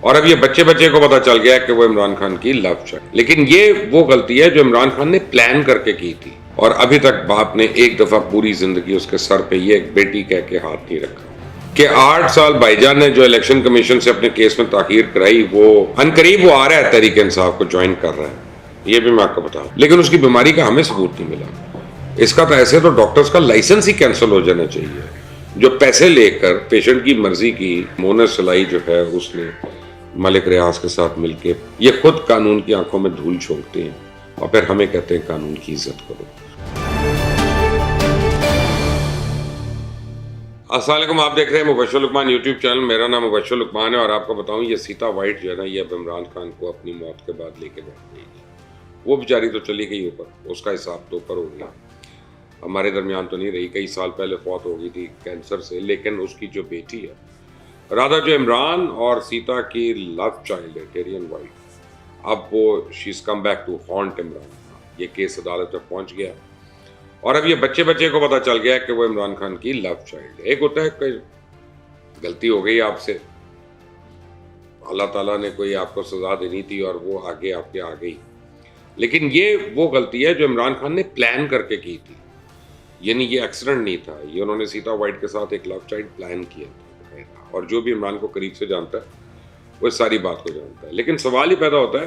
اور اب یہ بچے کو پتا چل گیا کہ وہ عمران خان کی لو چائلڈ، لیکن یہ وہ غلطی ہے جو عمران خان نے پلان کر کے کی تھی، اور ابھی تک باپ نے ایک دفعہ پوری زندگی اس کے سر پہ یہ ایک بیٹی کہہ کے ہاتھ نہیں رکھا کہ 8 سال بھائی جان نے جو الیکشن کمیشن سے اپنے کیس میں تاخیر کرائی، وہ عنقریب وہ آ رہا ہے تحریک انصاف کو جوائن کر رہا ہے، یہ بھی میں آپ کو بتاؤں، لیکن اس کی بیماری کا ہمیں ثبوت نہیں ملا۔ اس کا تو ایسے تو ڈاکٹرز کا لائسنس ہی کینسل ہو جانا چاہیے، جو پیسے لے کر پیشنٹ کی مرضی کی مونس سلائی جو ہے اس نے ملک ریاض کے ساتھ مل کے، یہ خود قانون کی آنکھوں میں دھول چھونکتے ہیں اور پھر ہمیں کہتے ہیں قانون کی عزت کرو۔ السلام علیکم، آپ دیکھ رہے ہیں مبشر لقمان یوٹیوب چینل، میرا نام مبشر لقمان ہے، اور آپ کو بتاؤں یہ سیتا وائٹ جو ہے نا، یہ اب عمران خان کو اپنی موت کے بعد لے کے بیٹھ گئی۔ وہ بیچاری تو چلی گئی اوپر، اس کا حساب تو اوپر ہو گیا، ہمارے درمیان تو نہیں رہی، کئی سال پہلے فوت ہو گئی تھی کینسر سے، لیکن اس کی جو بیٹی ہے، رادھا جو عمران اور سیتا کی لو چائلڈ ہے، ٹیرین وائٹ، اب وہ she's come back to haunt Imran. یہ کیس عدالت تک پہنچ گیا، اور اب یہ بچے کو پتا چل گیا کہ وہ عمران خان کی لو چائلڈ ہے۔ ایک ہوتا ہے کہ غلطی ہو گئی آپ سے، اللہ تعالیٰ نے کوئی آپ کو سزا دینی تھی اور وہ آگے آپ کے آ گئی، لیکن یہ وہ غلطی ہے جو عمران خان نے پلان کر کے کی تھی، یعنی یہ ایکسیڈنٹ نہیں تھا، یہ انہوں نے سیتا وائٹ کے ساتھ ایک لو چائلڈ پلان کیا تھا، اور جو بھی عمران کو قریب سے جانتا ہے وہ ساری بات کو جانتا ہے۔ لیکن سوال ہی پیدا ہوتا ہے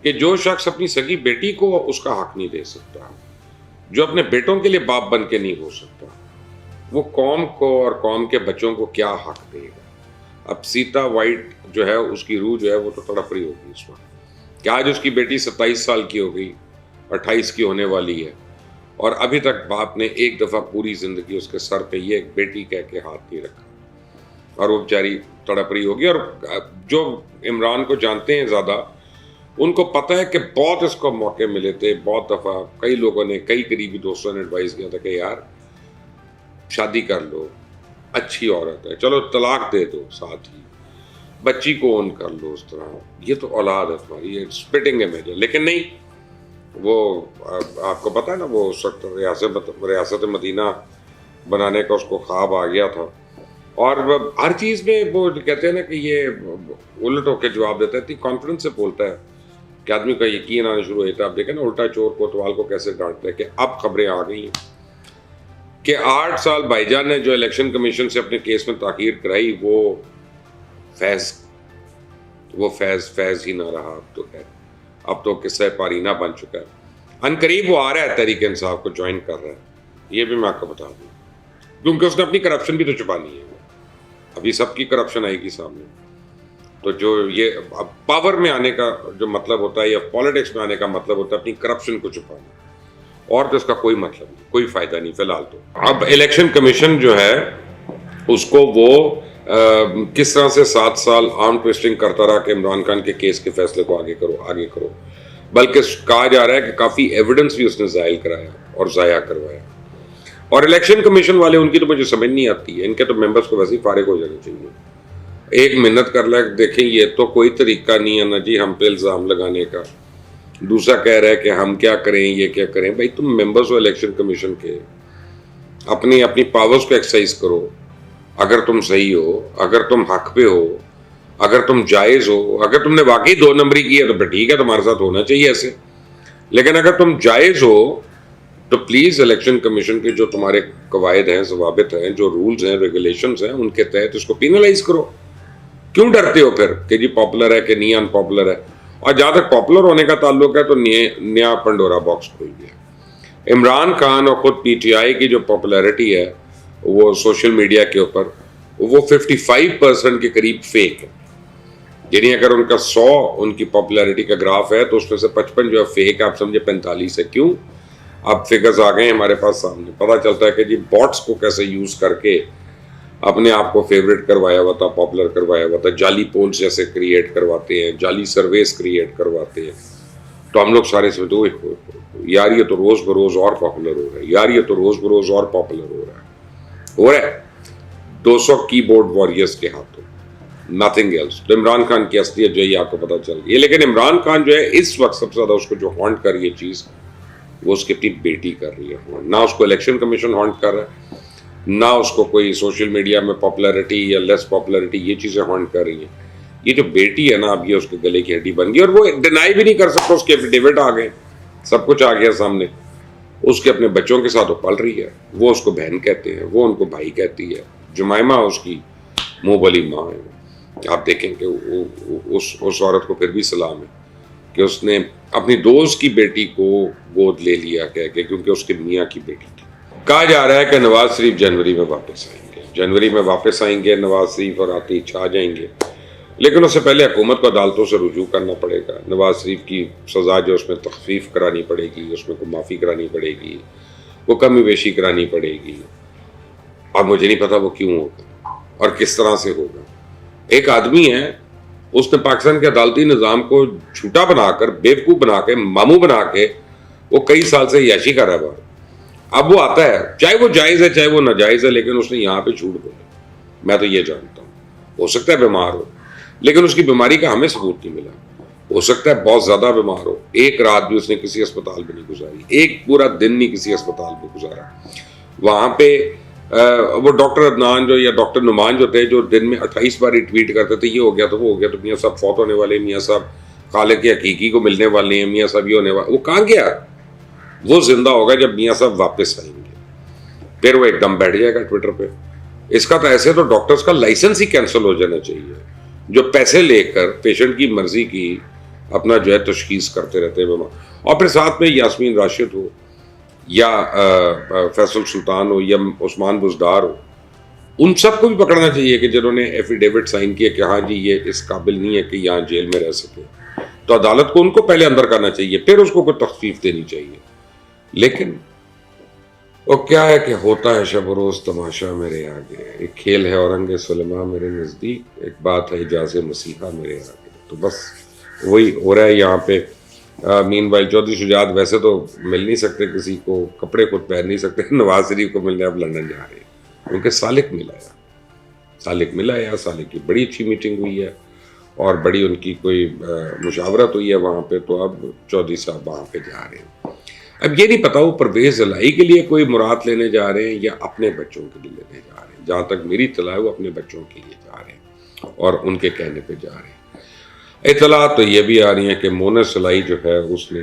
کہ جو شخص اپنی سگی بیٹی کو اس کا حق نہیں دے سکتا، جو اپنے بیٹوں کے لیے باپ بن کے نہیں ہو سکتا، وہ قوم کو اور قوم کے بچوں کو کیا حق دے گا؟ اب سیتا وائٹ جو ہے، اس کی روح جو ہے وہ تو تڑپ رہی ہوگی اس وقت کہ آج اس کی بیٹی 27 سال کی ہو گئی، 28 کی ہونے والی ہے، اور ابھی تک باپ نے ایک دفعہ پوری زندگی اس کے سر پہ یہ ایک بیٹی کہہ کے ہاتھ نہیں رکھا، اور وہ بیچاری تڑپ رہی ہوگی۔ اور جو عمران کو جانتے ہیں زیادہ، ان کو پتہ ہے کہ بہت اس کو موقع ملے تھے، بہت دفعہ کئی لوگوں نے، کئی قریبی دوستوں نے ایڈوائز کیا تھا کہ یار شادی کر لو، اچھی عورت ہے، چلو طلاق دے دو، ساتھ ہی بچی کو اون کر لو، اس طرح یہ تو اولاد ہے تمہاری، یہ اسپلٹنگ امیج ہے۔ لیکن نہیں، وہ آپ کو پتہ ہے نا، وہ اس وقت ریاست مدینہ بنانے کا اس کو خواب آ گیا تھا، اور ہر چیز میں وہ کہتے ہیں نا کہ یہ الٹ ہو کے جواب دیتا ہے، اتنی کانفیڈنس سے بولتا ہے کہ آدمی کا یقین آنا شروع ہوتا ہے۔ آپ دیکھیں نا الٹا چور کوتوال کو کیسے ڈانٹتا ہے، کہ اب خبریں آ گئی ہیں کہ 8 سال بھائی جان نے جو الیکشن کمیشن سے اپنے کیس میں تاخیر کرائی، وہ فیض ہی نہ رہا، اب تو ہے، اب تو قصہ پارینہ بن چکا ہے۔ عنقریب وہ آ رہا ہے تحریک انصاف کو جوائن کر رہا ہے، یہ بھی میں آپ کو بتا دوں، کیونکہ اس نے اپنی کرپشن بھی تو چھپانی ہے، ابھی سب کی کرپشن آئے گی سامنے۔ تو جو یہ پاور میں آنے کا جو مطلب ہوتا ہے، یا پالیٹکس میں آنے کا مطلب ہوتا ہے اپنی کرپشن کو چھپانا، اور تو اس کا کوئی مطلب نہیں، کوئی فائدہ نہیں فی الحال۔ تو اب الیکشن کمیشن جو ہے اس کو وہ کس طرح سے 7 سال آرم ٹویسٹنگ کرتا رہا کہ عمران خان کے کیس کے فیصلے کو آگے کرو، بلکہ کہا جا رہا ہے کہ کافی ایویڈنس بھی اس نے ضائع کرایا اور ضائع کروایا۔ اور الیکشن کمیشن والے، ان کی تو مجھے سمجھ نہیں آتی ہے، ان کے تو ممبرز کو ویسے ہی فارغ ہو جانا چاہیے۔ ایک منت کر لیں، دیکھیں یہ تو کوئی طریقہ نہیں ہے نا جی ہم پہ الزام لگانے کا، دوسرا کہہ رہا ہے کہ ہم کیا کریں، یہ کیا کریں۔ بھائی تم ممبرز ہو الیکشن کمیشن کے، اپنی پاورز کو ایکسرسائز کرو، اگر تم صحیح ہو، اگر تم حق پہ ہو، اگر تم جائز ہو، اگر تم نے واقعی 2 نمبری کی ہے تو پھر ٹھیک ہے، تمہارے ساتھ ہونا چاہیے ایسے، لیکن اگر تم جائز ہو تو پلیز الیکشن کمیشن کے جو تمہارے قواعد ہیں، ضوابط ہیں، جو رولز ہیں، ریگولیشنز ہیں، ان کے تحت اس کو پینلائز کرو۔ کیوں ڈرتے ہو پھر کہ جی پاپولر ہے کہ نہیں ان پاپولر ہے؟ اور جہاں تک پاپولر ہونے کا تعلق ہے تو نیا پنڈورا باکس کھول گیا۔ عمران خان اور خود پی ٹی آئی کی جو پاپولیرٹی ہے وہ سوشل میڈیا کے اوپر، وہ 55% کے قریب فیک ہے، یعنی اگر ان کا 100 ان کی پاپولیرٹی کا گراف ہے تو اس میں سے 55 جو ہے فیک ہے، آپ سمجھے 45 ہے۔ کیوں؟ اب فگرز آ گئے ہیں ہمارے پاس سامنے، پتہ چلتا ہے کہ جی باٹس کو کیسے یوز کر کے اپنے آپ کو فیوریٹ کروایا ہوا تھا، پاپولر کروایا ہوا تھا، جعلی پولز جیسے کریٹ کرواتے ہیں، جعلی سرویز کریٹ کرواتے ہیں، تو ہم لوگ سارے سمجھتے ہیں یار یہ تو روز بروز اور پاپولر ہو رہا ہے، یار یہ تو روز بروز اور پاپولر ہو رہا ہے 200 کی بورڈ واریئرز کے ہاتھوں، نتھنگ ایلس۔ تو عمران خان کی اصلیت جو ہے یہ آپ کو پتہ چل گئی ہے، لیکن عمران خان جو ہے اس وقت سب سے زیادہ اس کو جو ہانٹ کر رہی ہے چیز، وہ اس کی اپنی بیٹی کر رہی ہے، نہ اس کو الیکشن کمیشن ہانٹ کر رہا ہے، نہ اس کو کوئی سوشل میڈیا میں پاپولیرٹی یا لیس پاپولیرٹی، یہ چیزیں ہانٹ کر رہی ہیں، یہ جو بیٹی ہے نا اب یہ اس کے گلے کی ہڈی بن گئی, اور وہ ڈینائی بھی نہیں کر سکتا, اس کے ایفیڈیوٹ آ گئے, سب کچھ آ گیا سامنے. اس کے اپنے بچوں کے ساتھ وہ پل رہی ہے, وہ اس کو بہن کہتے ہیں, وہ ان کو بھائی کہتی ہے, جمائمہ اس کی منہ بلی ماں ہے. آپ دیکھیں کہ اس عورت کو پھر بھی سلام ہے کہ اس نے اپنی دوست کی بیٹی کو گود لے لیا کہہ کے, کیونکہ اس کے میاں کی بیٹی تھی. کہا جا رہا ہے کہ نواز شریف جنوری میں واپس آئیں گے, جنوری میں واپس آئیں گے نواز شریف, اور آتے ہی چھا جائیں گے. لیکن اس سے پہلے حکومت کو عدالتوں سے رجوع کرنا پڑے گا. نواز شریف کی سزا جو اس میں تخفیف کرانی پڑے گی, اس میں کوئی معافی کرانی پڑے گی, وہ کمی بیشی کرانی پڑے گی. اب مجھے نہیں پتا وہ کیوں ہوگا اور کس طرح سے ہوگا. ایک آدمی ہے, اس نے پاکستان کے عدالتی نظام کو جھوٹا بنا کر, بیوقوف بنا کے, ماموں بنا کے, وہ کئی سال سے عیاشی کر رہا ہے. اب وہ آتا ہے, چاہے وہ جائز ہے چاہے وہ ناجائز ہے, لیکن اس نے یہاں پہ جھوٹ بولا. میں تو یہ جانتا ہوں, ہو سکتا ہے بیمار ہو, لیکن اس کی بیماری کا ہمیں ثبوت نہیں ملا. ہو سکتا ہے بہت زیادہ بیمار ہو, ایک رات بھی اس نے کسی اسپتال میں نہیں گزاری, ایک پورا دن نہیں کسی اسپتال میں گزارا. وہاں پہ وہ ڈاکٹر عدنان جو یا ڈاکٹر نعمان جو تھے, جو دن میں 28 بار ٹویٹ کرتے تھے, یہ ہو گیا تو وہ ہو گیا, تو میاں صاحب فوت ہونے والے, میاں صاحب خالق حقیقی کو ملنے والے ہیں, میاں صاحب یہ ہونے والے. وہ کہاں گیا؟ وہ زندہ ہوگا جب میاں صاحب واپس آئیں گے, پھر وہ ایک دم بیٹھ جائے گا ٹویٹر پہ. اس کا تو ایسے تو ڈاکٹرز کا لائسنس ہی کینسل ہو جانا چاہیے, جو پیسے لے کر پیشنٹ کی مرضی کی اپنا جو ہے تشخیص کرتے رہتے ہیں. اور پھر ساتھ میں یاسمین راشد ہو یا فیصل سلطان ہو یا عثمان بزدار ہو, ان سب کو بھی پکڑنا چاہیے کہ جنہوں نے ایفیڈیوٹ سائن کیا کہ ہاں جی یہ اس قابل نہیں ہے کہ یہاں جیل میں رہ سکے. تو عدالت کو ان کو پہلے اندر کرنا چاہیے, پھر اس کو کوئی تخفیف دینی چاہیے. لیکن وہ کیا ہے کہ ہوتا ہے شب و روز تماشا میرے آگے, ایک کھیل ہے اورنگ سلیماں میرے نزدیک, ایک بات ہے حجاز مسیحا میرے آگے. تو بس وہی ہو رہا ہے یہاں پہ. مین وائل چودھری شجاعت ویسے تو مل نہیں سکتے کسی کو, کپڑے خود پہن نہیں سکتے, نواز شریف کو ملنے اب لندن جا رہے ہیں کیونکہ سالک ملا ہے. سالک کی بڑی اچھی میٹنگ ہوئی ہے اور بڑی ان کی کوئی مشاورت ہوئی ہے وہاں پہ, تو اب چودھری صاحب وہاں پہ جا رہے ہیں. اب یہ نہیں پتا وہ پرویز الہی کے لیے کوئی مراد لینے جا رہے ہیں یا اپنے بچوں کے لیے لینے جا رہے ہیں. جہاں تک میری اطلاع ہے وہ اپنے بچوں کے لیے جا رہے ہیں اور ان کے کہنے پہ جا رہے ہیں. اطلاعات تو یہ بھی آ رہی ہیں کہ مونس الہی جو ہے اس نے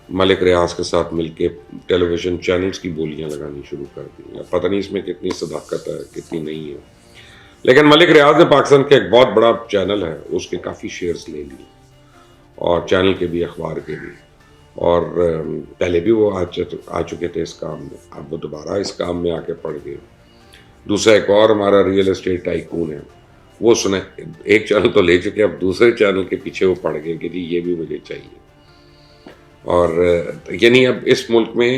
ملک ریاض کے ساتھ مل کے ٹیلی ویژن چینلز کی بولیاں لگانی شروع کر دی. پتہ نہیں اس میں کتنی صداقت ہے کتنی نہیں ہے, لیکن ملک ریاض نے پاکستان کے ایک بہت بڑا چینل ہے اس کے کافی شیئرز لے لیے, اور چینل کے بھی اخبار کے بھی, اور پہلے بھی وہ آ چکے تھے اس کام میں, اب وہ دوبارہ اس کام میں آ کے پڑ گئے. دوسرا ایک اور ہمارا ریئل اسٹیٹ ٹائکون ہے, وہ سنے ایک چینل تو لے چکے, اب دوسرے چینل کے پیچھے وہ پڑ گئے کہ جی یہ بھی مجھے چاہیے. اور یعنی اب اس ملک میں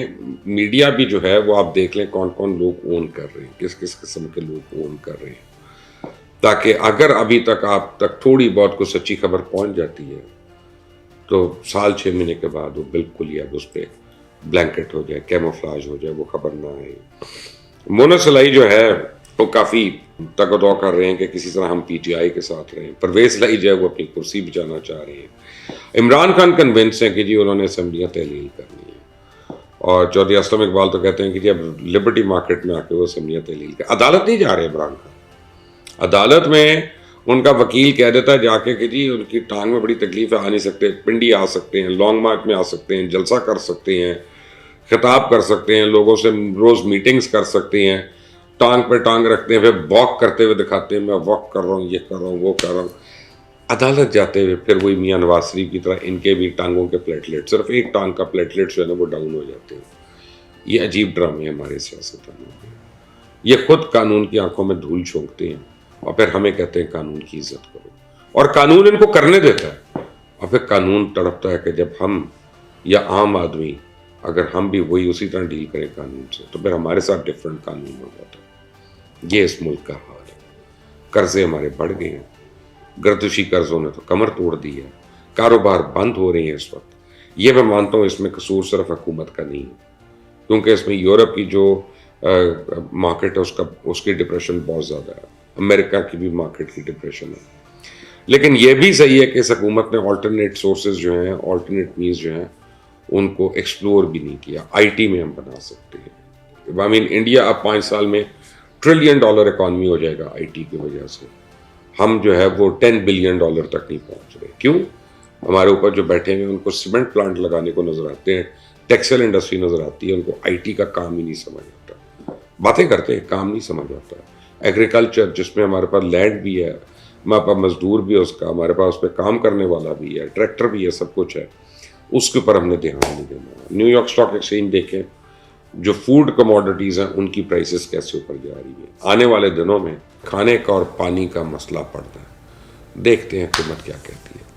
میڈیا بھی جو ہے وہ آپ دیکھ لیں کون کون لوگ اون کر رہے ہیں, کس کس قسم کے لوگ اون کر رہے ہیں, تاکہ اگر ابھی تک آپ تک تھوڑی بہت کوئی سچی خبر پہنچ جاتی ہے تو 6 مہینے کے بعد وہ بالکل ہی اب اس پہ بلینکٹ ہو جائے, کیموفلاج ہو جائے, وہ خبر نہ آئے. مونس الہی جو ہے وہ کافی تک و دو کر رہے ہیں کہ کسی طرح ہم پی ٹی آئی کے ساتھ رہیں. پرویز الہی جو ہے وہ اپنی کرسی بچانا چاہ رہے ہیں. عمران خان کنونس ہیں کہ جی انہوں نے اسمبلیاں تحلیل کرنی ہیں, اور چودھری اسلم اقبال تو کہتے ہیں کہ جی اب لبرٹی مارکیٹ میں آ کے وہ اسمبلیاں تحلیل کریں. عدالت نہیں جا رہے عمران خان, عدالت میں ان کا وکیل کہہ دیتا ہے جا کے کہ جی ان کی ٹانگ میں بڑی تکلیف ہے, آ نہیں سکتے, پنڈی آ سکتے ہیں, لانگ مارچ میں آ سکتے ہیں, جلسہ کر سکتے ہیں, خطاب کر سکتے ہیں, لوگوں سے روز میٹنگز کر سکتے ہیں, ٹانگ پہ ٹانگ رکھتے ہیں, پھر واک کرتے ہوئے دکھاتے ہیں میں واک کر رہا ہوں, یہ کر رہا ہوں, وہ کر رہا ہوں. عدالت جاتے ہوئے پھر وہی میاں نواز شریف کی طرح ان کے بھی ٹانگوں کے پلیٹلیٹ, صرف ایک ٹانگ کا پلیٹلیٹ جو ہے نا وہ ڈاؤن ہو جاتے ہیں. یہ عجیب ڈرامے ہیں ہمارے سیاستدانوں کے. یہ خود قانون کی آنکھوں میں دھول جھونکتے ہیں اور پھر ہمیں کہتے ہیں قانون کی عزت کرو, اور قانون ان کو کرنے دیتا ہے. اور پھر قانون تڑپتا ہے کہ جب ہم یا عام آدمی اگر ہم بھی وہی اسی طرح ڈیل کریں قانون سے تو پھر ہمارے ساتھ ڈفرینٹ قانون ہو جاتا ہے. یہ اس ملک کا حال ہے. قرضے ہمارے بڑھ گئے ہیں, گردشی قرضوں نے تو کمر توڑ دی ہے, کاروبار بند ہو رہے ہیں اس وقت. یہ میں مانتا ہوں اس میں قصور صرف حکومت کا نہیں ہے, کیونکہ اس میں یورپ کی جو مارکیٹ ہے اس کی ڈپریشن بہت زیادہ ہے, امریکہ کی بھی مارکیٹ کی ڈپریشن ہے. لیکن یہ بھی صحیح ہے کہ اس حکومت نے آلٹرنیٹ سورسز جو ہیں, آلٹرنیٹ مینز جو ہیں, ان کو ایکسپلور بھی نہیں کیا. آئی ٹی میں ہم بنا سکتے ہیں. انڈیا اب 5 سال میں $1 ٹریلین اکانومی ہو جائے گا آئی ٹی کی وجہ سے. ہم جو ہے وہ $10 بلین تک نہیں پہنچ رہے. کیوں؟ ہمارے اوپر جو بیٹھے ہوئے ان کو سیمنٹ پلانٹ لگانے کو نظر آتے ہیں, ٹیکسٹائل انڈسٹری نظر آتی ہے, ان کو آئی ٹی کا کام ہی نہیں سمجھ آتا. باتیں کرتے ہیں, کام نہیں سمجھ آتا. ایگریکلچر جس میں ہمارے پاس لینڈ بھی ہے, ہمارے پاس مزدور بھی ہے اس کا, ہمارے پاس اس پہ کام کرنے والا بھی ہے, ٹریکٹر بھی ہے, سب کچھ ہے, اس کے اوپر ہم نے دھیان نہیں دینا. نیو یارک اسٹاک ایکسچینج دیکھیں, جو فوڈ کموڈٹیز ہیں ان کی پرائسز کیسے اوپر جا رہی ہیں. آنے والے دنوں میں کھانے کا اور پانی کا مسئلہ پڑتا ہے. دیکھتے ہیں حکومت کیا کہتی ہے.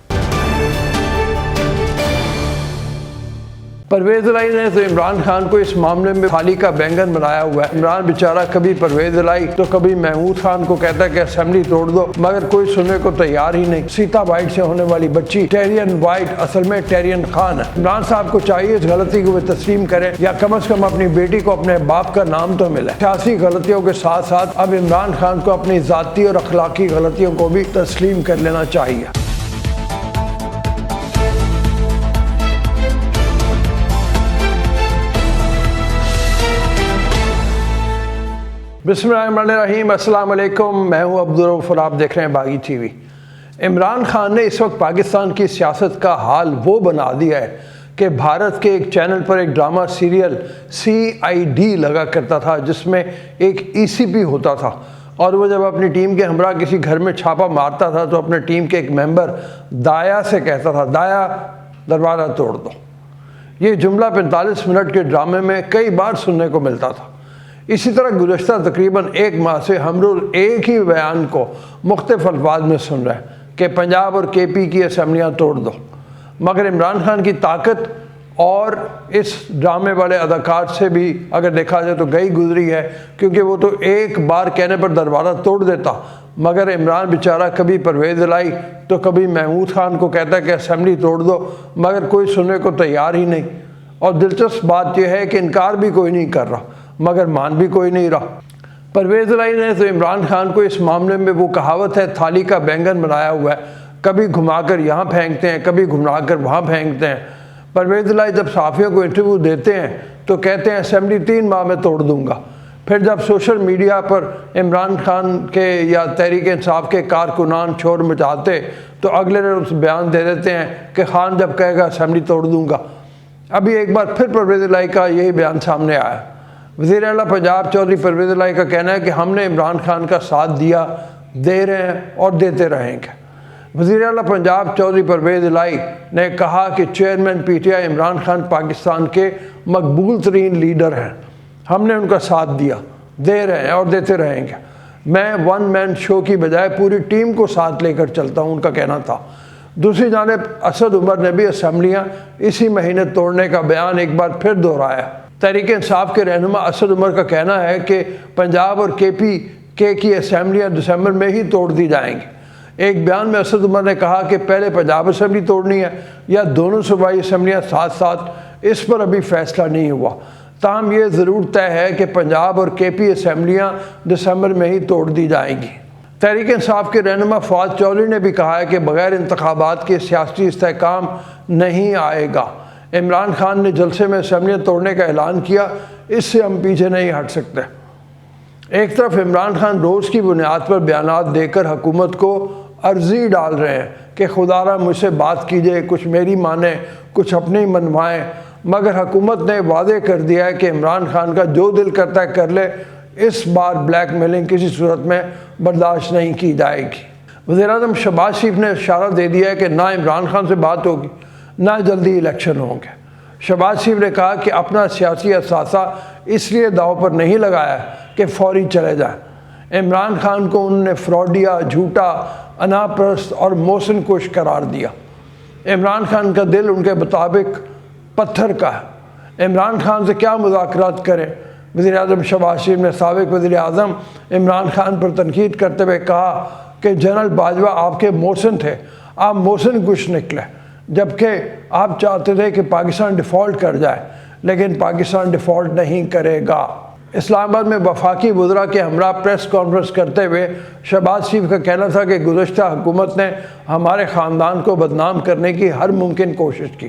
پرویز الہی نے تو عمران خان کو اس معاملے میں تھالی کا بینگن بنایا ہوا ہے. عمران بیچارہ کبھی پرویز الہی تو کبھی محمود خان کو کہتا ہے کہ اسمبلی توڑ دو, مگر کوئی سننے کو تیار ہی نہیں. سیتا وائٹ سے ہونے والی بچی ٹیرین وائٹ اصل میں ٹیرین خان ہے. عمران صاحب کو چاہیے اس غلطی کو وہ تسلیم کریں, یا کم از کم اپنی بیٹی کو اپنے باپ کا نام تو ملے. سیاسی غلطیوں کے ساتھ ساتھ اب عمران خان کو اپنی ذاتی اور اخلاقی غلطیوں کو بھی تسلیم کر لینا چاہیے. بسم اللہ الرحمن الرحیم. السلام علیکم, میں ہوں عبدالرؤف اور آپ دیکھ رہے ہیں باغی ٹی وی. عمران خان نے اس وقت پاکستان کی سیاست کا حال وہ بنا دیا ہے کہ بھارت کے ایک چینل پر ایک ڈرامہ سیریل CID لگا کرتا تھا جس میں ایک ECP ہوتا تھا, اور وہ جب اپنی ٹیم کے ہمراہ کسی گھر میں چھاپا مارتا تھا تو اپنے ٹیم کے ایک ممبر دایا سے کہتا تھا, دایا دروازہ توڑ دو. یہ جملہ 45 منٹ کے ڈرامے میں کئی بار سننے کو ملتا تھا. اسی طرح گزشتہ تقریباً ایک ماہ سے ہم روز ایک ہی بیان کو مختلف الفاظ میں سن رہے ہیں کہ پنجاب اور KP کی اسمبلیاں توڑ دو. مگر عمران خان کی طاقت اور اس ڈرامے والے اداکار سے بھی اگر دیکھا جائے تو گئی گزری ہے, کیونکہ وہ تو ایک بار کہنے پر دروازہ توڑ دیتا, مگر عمران بیچارہ کبھی پرویز الہی تو کبھی محمود خان کو کہتا ہے کہ اسمبلی توڑ دو, مگر کوئی سننے کو تیار ہی نہیں. اور دلچسپ بات یہ ہے کہ انکار بھی کوئی نہیں کر رہا مگر مان بھی کوئی نہیں رہا. پرویز الہی نے تو عمران خان کو اس معاملے میں وہ کہاوت ہے تھالی کا بینگن بنایا ہوا ہے, کبھی گھما کر یہاں پھینکتے ہیں, کبھی گھما کر وہاں پھینکتے ہیں. پرویز الہی جب صحافیوں کو انٹرویو دیتے ہیں تو کہتے ہیں اسمبلی 3 ماہ میں توڑ دوں گا. پھر جب سوشل میڈیا پر عمران خان کے یا تحریک انصاف کے کارکنان شور مچاتے تو اگلے روز بیان دے دیتے ہیں کہ خان جب کہے گا اسمبلی توڑ دوں گا. ابھی ایک بار پھر پرویز الہی کا یہی بیان سامنے آیا. وزیر اعلیٰ پنجاب چودھری پرویز الہی کا کہنا ہے کہ ہم نے عمران خان کا ساتھ دیا, دے رہے ہیں اور دیتے رہیں گے. وزیر اعلیٰ پنجاب چودھری پرویز الہی نے کہا کہ چیئرمین PTI عمران خان پاکستان کے مقبول ترین لیڈر ہیں, ہم نے ان کا ساتھ دیا, دے رہے ہیں اور دیتے رہیں گے. میں ون مین شو کی بجائے پوری ٹیم کو ساتھ لے کر چلتا ہوں, ان کا کہنا تھا. دوسری جانب اسد عمر نے بھی اسمبلیاں اسی مہینے توڑنے کا بیان ایک بار پھر دہرایا. تحریک انصاف کے رہنما اسد عمر کا کہنا ہے کہ پنجاب اور KP کی اسمبلیاں دسمبر میں ہی توڑ دی جائیں گی. ایک بیان میں اسد عمر نے کہا کہ پہلے پنجاب اسمبلی توڑنی ہے یا دونوں صوبائی اسمبلیاں ساتھ ساتھ, اس پر ابھی فیصلہ نہیں ہوا. تاہم یہ ضرور طے ہے کہ پنجاب اور KP اسمبلیاں دسمبر میں ہی توڑ دی جائیں گی. تحریک انصاف کے رہنما فواد چودھری نے بھی کہا ہے کہ بغیر انتخابات کے سیاسی استحکام نہیں آئے گا. عمران خان نے جلسے میں اسمبلیاں توڑنے کا اعلان کیا, اس سے ہم پیچھے نہیں ہٹ سکتے. ایک طرف عمران خان روز کی بنیاد پر بیانات دے کر حکومت کو عرضی ڈال رہے ہیں کہ خدا را مجھ سے بات کیجئے, کچھ میری مانیں, کچھ اپنی منوائیں, مگر حکومت نے واضح کر دیا ہے کہ عمران خان کا جو دل کرتا ہے کر لے, اس بار بلیک میلنگ کسی صورت میں برداشت نہیں کی جائے گی. وزیراعظم شہباز شریف نے اشارہ دے دیا ہے کہ نہ عمران خان سے بات ہوگی نہ جلدی الیکشن ہوں گے. شہباز شریف نے کہا کہ اپنا سیاسی اثاثہ اس لیے داؤ پر نہیں لگایا کہ فوری چلے جائیں. عمران خان کو انہوں نے فراڈیا, جھوٹا, انا پرست اور محسن کش قرار دیا. عمران خان کا دل ان کے مطابق پتھر کا ہے. عمران خان سے کیا مذاکرات کریں. وزیر اعظم شہباز شریف نے سابق وزیر اعظم عمران خان پر تنقید کرتے ہوئے کہا کہ جنرل باجوہ آپ کے محسن تھے, آپ محسن کش نکلے, جبکہ آپ چاہتے تھے کہ پاکستان ڈیفالٹ کر جائے, لیکن پاکستان ڈیفالٹ نہیں کرے گا. اسلام آباد میں وفاقی وزراء کے ہمراہ پریس کانفرنس کرتے ہوئے شہباز شریف کا کہنا تھا کہ گزشتہ حکومت نے ہمارے خاندان کو بدنام کرنے کی ہر ممکن کوشش کی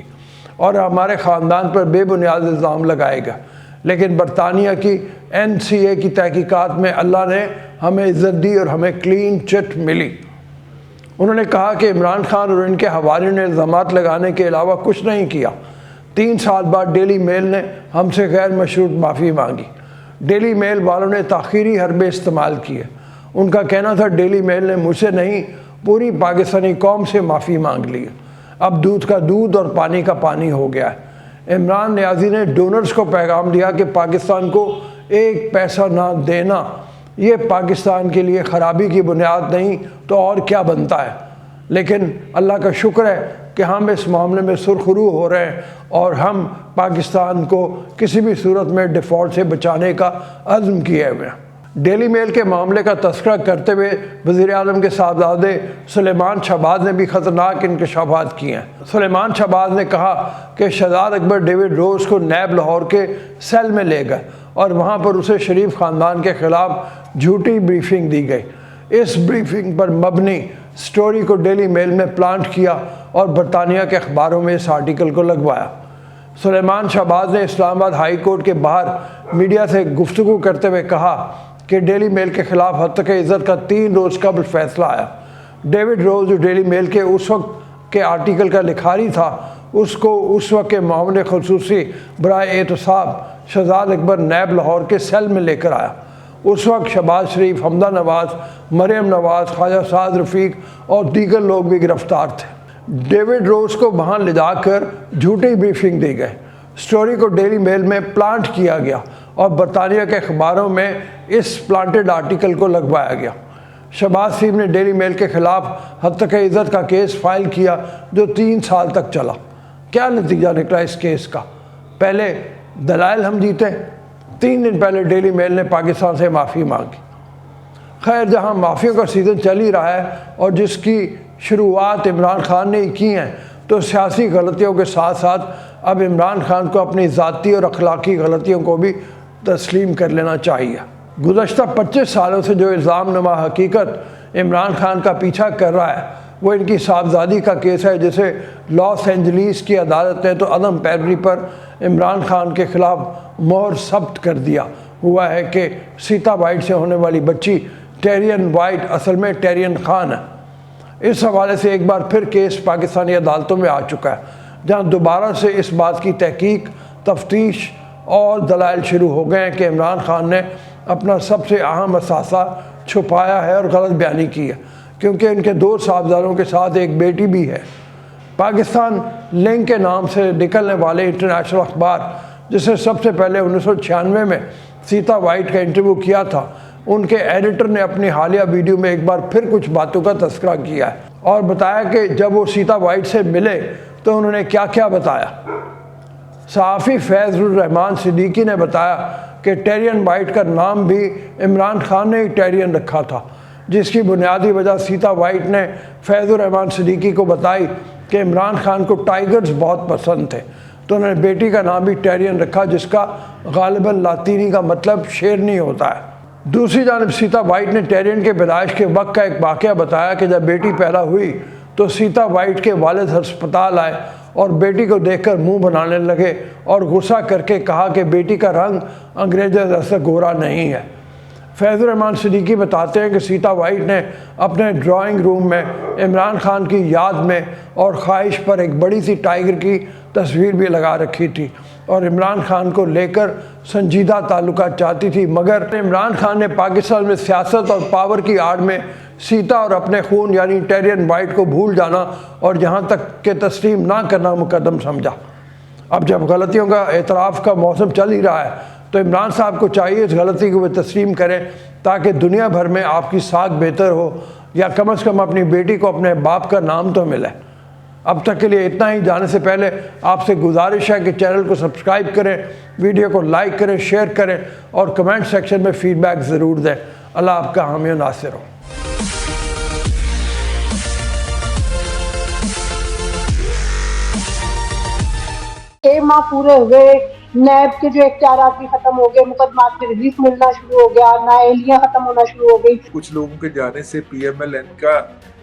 اور ہمارے خاندان پر بے بنیاد الزام لگائے گا, لیکن برطانیہ کی NCA کی تحقیقات میں اللہ نے ہمیں عزت دی اور ہمیں کلین چٹ ملی. انہوں نے کہا کہ عمران خان اور ان کے حواریوں نے الزامات لگانے کے علاوہ کچھ نہیں کیا۔ 3 سال بعد ڈیلی میل نے ہم سے غیر مشروط معافی مانگی۔ ڈیلی میل والوں نے تاخیری حربے استعمال کیے۔ ان کا کہنا تھا ڈیلی میل نے مجھ سے نہیں پوری پاکستانی قوم سے معافی مانگ لی، اب دودھ کا دودھ اور پانی کا پانی ہو گیا ہے۔ عمران نیازی نے ڈونرز کو پیغام دیا کہ پاکستان کو 1 پیسہ نہ دینا یہ پاکستان کے لیے خرابی کی بنیاد نہیں تو اور کیا بنتا ہے، لیکن اللہ کا شکر ہے کہ ہم اس معاملے میں سرخرو ہو رہے ہیں اور ہم پاکستان کو کسی بھی صورت میں ڈیفالٹ سے بچانے کا عزم کیے ہوئے ہیں۔ ڈیلی میل کے معاملے کا تذکرہ کرتے ہوئے وزیر اعظم کے صاحبزادے سلیمان شہباز نے بھی خطرناک انکشافات کیے ہیں۔ سلیمان شہباز نے کہا کہ شہزاد اکبر ڈیوڈ روز کو نیب لاہور کے سیل میں لے گئے اور وہاں پر اسے شریف خاندان کے خلاف جھوٹی بریفنگ دی گئی۔ اس بریفنگ پر مبنی سٹوری کو ڈیلی میل میں پلانٹ کیا اور برطانیہ کے اخباروں میں اس آرٹیکل کو لگوایا۔ سلیمان شہباز نے اسلام آباد ہائی کورٹ کے باہر میڈیا سے گفتگو کرتے ہوئے کہا کہ ڈیلی میل کے خلاف ہتک عزت کا 3 روز قبل فیصلہ آیا۔ ڈیوڈ روز جو ڈیلی میل کے اس وقت کے آرٹیکل کا لکھاری تھا، اس کو اس وقت کے معاون خصوصی برائے احتساب شہزاد اکبر نیب لاہور کے سیل میں لے کر آیا۔ اس وقت شہباز شریف، حمدہ نواز، مریم نواز، خواجہ سعد رفیق اور دیگر لوگ بھی گرفتار تھے۔ ڈیوڈ روز کو وہاں لے جا کر جھوٹی بریفنگ دی گئی۔ سٹوری کو ڈیلی میل میں پلانٹ کیا گیا اور برطانیہ کے اخباروں میں اس پلانٹڈ آرٹیکل کو لگوایا گیا۔ شہباز شریف نے ڈیلی میل کے خلاف ہتک عزت کا کیس فائل کیا جو 3 سال تک چلا۔ کیا نتیجہ نکلا اس کیس کا؟ پہلے دلائل ہم جیتے، 3 دن پہلے ڈیلی میل نے پاکستان سے معافی مانگی۔ خیر، جہاں معافیوں کا سیزن چل ہی رہا ہے اور جس کی شروعات عمران خان نے کی ہیں، تو سیاسی غلطیوں کے ساتھ ساتھ اب عمران خان کو اپنی ذاتی اور اخلاقی غلطیوں کو بھی تسلیم کر لینا چاہیے۔ گزشتہ 25 سالوں سے جو الزام نما حقیقت عمران خان کا پیچھا کر رہا ہے وہ ان کی صاحبزادی کا کیس ہے، جسے لاس اینجلیس کی عدالت نے تو عدم پیروی پر عمران خان کے خلاف مہر ثبت کر دیا ہوا ہے کہ سیتا وائٹ سے ہونے والی بچی ٹیرین وائٹ اصل میں ٹیرین خان ہے۔ اس حوالے سے ایک بار پھر کیس پاکستانی عدالتوں میں آ چکا ہے، جہاں دوبارہ سے اس بات کی تحقیق، تفتیش اور دلائل شروع ہو گئے ہیں کہ عمران خان نے اپنا سب سے اہم اثاثہ چھپایا ہے اور غلط بیانی کی ہے، کیونکہ ان کے 2 صاحبزادوں کے ساتھ ایک بیٹی بھی ہے۔ پاکستان لنک کے نام سے نکلنے والے انٹرنیشنل اخبار، جسے سب سے پہلے 1996 میں سیتا وائٹ کا انٹرویو کیا تھا، ان کے ایڈیٹر نے اپنی حالیہ ویڈیو میں ایک بار پھر کچھ باتوں کا تذکرہ کیا ہے اور بتایا کہ جب وہ سیتا وائٹ سے ملے تو انہوں نے کیا کیا بتایا۔ صحافی فیض الرحمان صدیقی نے بتایا کہ ٹیرین وائٹ کا نام بھی عمران خان نے ہی ٹیرین رکھا تھا، جس کی بنیادی وجہ سیتا وائٹ نے فیض الرحمان صدیقی کو بتائی کہ عمران خان کو ٹائیگرز بہت پسند تھے، تو انہوں نے بیٹی کا نام بھی ٹیرین رکھا، جس کا غالباً لاطینی کا مطلب شیرنی ہوتا ہے۔ دوسری جانب سیتا وائٹ نے ٹیرین کے پیدائش کے وقت کا ایک واقعہ بتایا کہ جب بیٹی پیدا ہوئی تو سیتا وائٹ کے والد ہسپتال آئے اور بیٹی کو دیکھ کر منہ بنانے لگے اور غصہ کر کے کہا کہ بیٹی کا رنگ انگریزوں جیسا گورا نہیں ہے۔ فیض الرحمان صدیقی بتاتے ہیں کہ سیتا وائٹ نے اپنے ڈرائنگ روم میں عمران خان کی یاد میں اور خواہش پر ایک بڑی سی ٹائیگر کی تصویر بھی لگا رکھی تھی اور عمران خان کو لے کر سنجیدہ تعلقات چاہتی تھی، مگر عمران خان نے پاکستان میں سیاست اور پاور کی آڑ میں سیتا اور اپنے خون یعنی ٹیرین وائٹ کو بھول جانا اور جہاں تک کہ تسلیم نہ کرنا مقدم سمجھا۔ اب جب غلطیوں کا اعتراف کا موسم چل ہی رہا ہے تو عمران صاحب کو چاہیے اس غلطی کو وہ تسلیم کریں تاکہ دنیا بھر میں آپ کی ساکھ بہتر ہو، یا کم از کم اپنی بیٹی کو اپنے باپ کا نام تو ملے۔ اب تک کے لیے اتنا ہی۔ جانے سے پہلے آپ سے گزارش ہے کہ چینل کو سبسکرائب کریں، ویڈیو کو لائک کریں، شیئر کریں اور کمنٹ سیکشن میں فیڈ بیک ضرور دیں۔ اللہ آپ کا حامی و ناصر ہو۔ چھ ماہ پورے ہو گئے، نیب کے جو اختیارات بھی ختم ہو گئے، مقدمات میں ریلیف ملنا شروع ہو گیا، نااہلیاں ختم ہونا شروع ہو گئی۔ کچھ لوگوں کے جانے سے پی ایم ایل این کا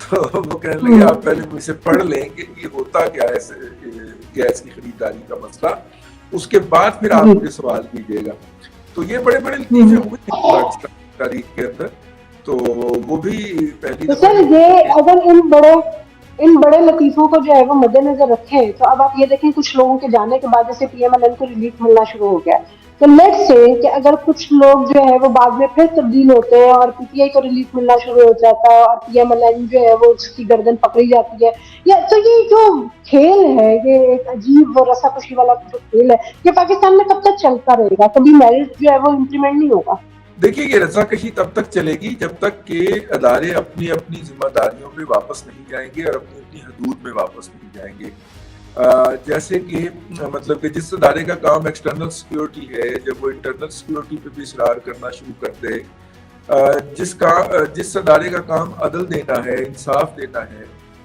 تو وہ کہنے لگے آپ پہلے مجھ سے پڑھ لیں کہ یہ ہوتا کیا ہے گیس کی خریداری کا مسئلہ، اس کے بعد پھر آپ مجھے سوال کیجیے گا. تو یہ بڑے بڑے لطیفے ہوئے ہیں پاکستان کی تاریخ کے اندر. تو وہ بھی پہلی دفعہ سر یہ اگر ان بڑے لطیفوں کو جو ہے وہ مد نظر رکھیں تو اب آپ یہ دیکھیں کچھ لوگوں کے جانے کے بعد جیسے پی ایم ایل این کو ریلیف ملنا شروع ہو گیا. تو لیٹ سے کہ اگر کچھ لوگ جو ہے وہ بعد میں پھر تبدیل ہوتے ہیں اور پی ٹی آئی کو ریلیف ملنا شروع ہو جاتا ہے اور پی ایم ایل این جو ہے وہ اس کی گردن پکڑی جاتی ہے. یا تو یہ جو کھیل ہے، یہ ایک عجیب و رسا کشی والا جو کھیل ہے، یہ پاکستان میں کب تک چلتا رہے گا؟ کبھی میرٹ جو ہے وہ امپلیمنٹ نہیں ہوگا. دیکھیے یہ رضاکشی تب تک چلے گی جب تک کہ ادارے اپنی اپنی ذمہ داریوں پہ واپس نہیں جائیں گے اور اپنی اپنی حدود میں واپس نہیں جائیں گے. جیسے کہ مطلب کہ جس ادارے کا کام ایکسٹرنل سیکیورٹی ہے، جب وہ انٹرنل سیکیورٹی پہ بھی اصرار کرنا شروع کر دے، جس ادارے کا کام عدل دینا ہے، انصاف دینا ہے،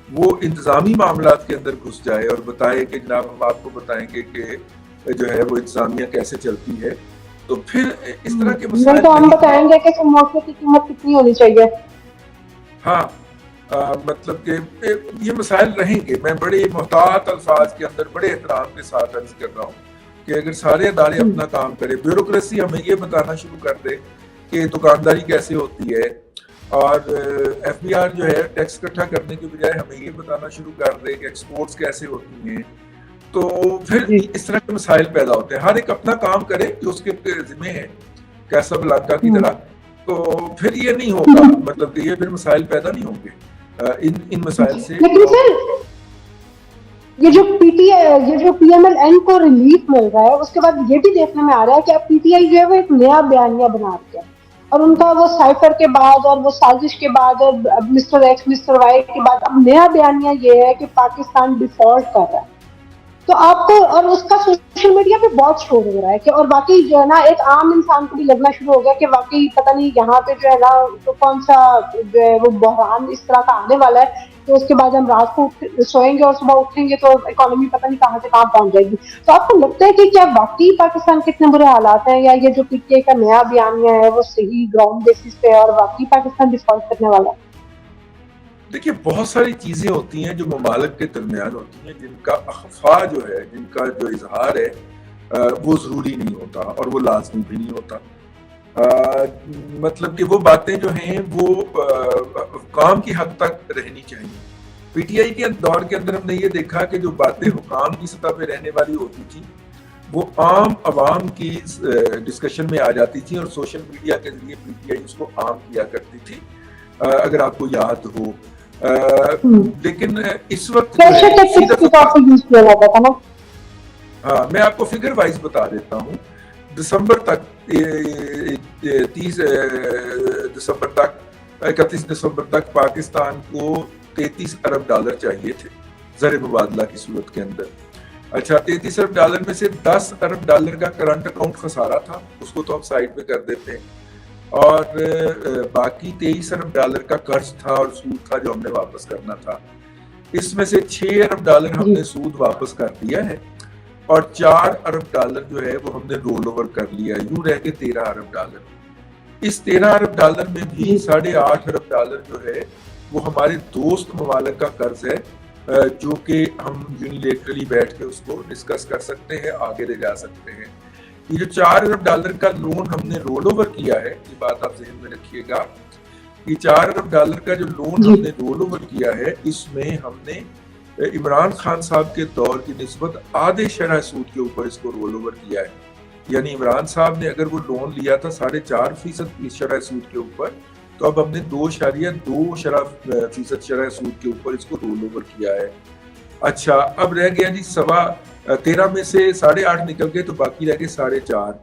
وہ انتظامی معاملات کے اندر گھس جائے اور بتائے کہ جناب ہم آپ کو بتائیں گے کہ جو ہے وہ انتظامیہ کیسے چلتی ہے، تو پھر اس طرح کے مسائل تو ہم بتائیں گے کہ سموسے کی قیمت کتنی ہونی چاہیے. ہاں مطلب کہ یہ مسائل رہیں گے. میں بڑے محتاط الفاظ کے اندر بڑے احترام کے ساتھ عرض کر رہا ہوں کہ اگر سارے ادارے اپنا کام کرے، بیوروکریسی ہمیں یہ بتانا شروع کر دے کہ دکانداری کیسے ہوتی ہے، اور ایف بی آر جو ہے ٹیکس اکٹھا کرنے کے بجائے ہمیں یہ بتانا شروع کر دے کہ ایکسپورٹس کیسے ہوتی ہیں، تو پھر اس طرح کے مسائل پیدا ہوتے ہیں. ہر ایک اپنا کام کرے جو اس کے ذمہ ہے کیسا بلانکا کی طرح، تو پھر یہ نہیں ہوگا، مطلب کہ یہ پھر مسائل پیدا نہیں ہوں گے ان مسائل سے. لیکن سر یہ جو پی ایم ایل این کو ریلیف مل رہا ہے، اس کے بعد یہ بھی دیکھنے میں آ رہا ہے کہ اب پی ٹی آئی جو ہے وہ ایک نیا بیانیہ بنا رہی ہے، اور ان کا وہ سائفر کے بعد اور وہ سازش کے بعد اور مسٹر ایکس مسٹر وائی کے بعد اب نیا بیانیہ یہ ہے کہ پاکستان ڈیفالٹ کر رہا ہے. تو آپ کو اور اس کا سوشل میڈیا پہ بہت شور ہو رہا ہے کہ اور واقعی جو ہے نا ایک عام انسان کو بھی لگنا شروع ہو گیا کہ واقعی پتہ نہیں یہاں پہ جو ہے نا تو کون سا جو ہے وہ بحران اس طرح کا آنے والا ہے کہ اس کے بعد ہم رات کو سوئیں گے اور صبح اٹھیں گے تو اکانومی پتہ نہیں کہاں سے کہاں پہنچ جائے گی. تو آپ کو لگتا ہے کہ کیا واقعی پاکستان کے اتنے برے حالات ہیں، یا یہ جو پی ٹی آئی کا نیا بیانیہ ہے وہ صحیح گراؤنڈ بیسس پہ ہے اور واقعی پاکستان ڈیفالٹ کرنے والا ہے؟ دیکھیے بہت ساری چیزیں ہوتی ہیں جو ممالک کے درمیان ہوتی ہیں جن کا اخفا جو ہے، جن کا جو اظہار ہے وہ ضروری نہیں ہوتا اور وہ لازمی بھی نہیں ہوتا. مطلب کہ وہ باتیں جو ہیں وہ حکام کی حد تک رہنی چاہیے. پی ٹی آئی کے دور کے اندر ہم نے یہ دیکھا کہ جو باتیں حکام کی سطح پہ رہنے والی ہوتی تھی وہ عام عوام کی ڈسکشن میں آ جاتی تھی اور سوشل میڈیا کے ذریعے پی ٹی آئی اس کو عام کیا کرتی تھی، اگر آپ کو یاد ہو. لیکن اس وقت ہاں میں آپ کو فگر وائز بتا دیتا ہوں. دسمبر تک 31 دسمبر تک پاکستان کو 33 ارب ڈالر چاہیے تھے زر مبادلہ کی صورت کے اندر. اچھا 33 ارب ڈالر میں سے 10 ارب ڈالر کا کرنٹ اکاؤنٹ خسارہ تھا، اس کو تو ہم سائڈ پہ کر دیتے ہیں، اور باقی 23 ارب ڈالر کا قرض تھا اور سود تھا جو ہم نے واپس کرنا تھا. اس میں سے 6 ارب ڈالر ہم نے سود واپس کر دیا ہے اور 4 ارب ڈالر جو ہے وہ ہم نے رول اوور کر لیا ہے، یوں رہ کے 13 ارب ڈالر. اس 13 ارب ڈالر میں بھی 8.5 ارب ڈالر جو ہے وہ ہمارے دوست ممالک کا قرض ہے، جو کہ ہم یونیلیٹرلی بیٹھ کے اس کو ڈسکس کر سکتے ہیں، آگے لے جا سکتے ہیں. یہ جو 4 ارب ڈالر کا لون ہم نے رول اوور کیا ہے، یہ بات آپ ذہن میں رکھیے گا، یہ 4 ارب ڈالر کا جو لون ہم نے رول اوور کیا ہے اس میں ہم نے عمران خان صاحب کے دور کی نسبت آدھے شرح سود کے اوپر اس کو رول اوور کیا ہے. یعنی عمران صاحب نے اگر وہ لون لیا تھا 4.5% شرح سود کے اوپر، تو اب ہم نے 2.2% شرح سود کے اوپر اس کو رول اوور کیا ہے. اچھا اب رہ گیا جی 13 میں سے 8.5 نکل گئے تو باقی رہ گئے 4.5.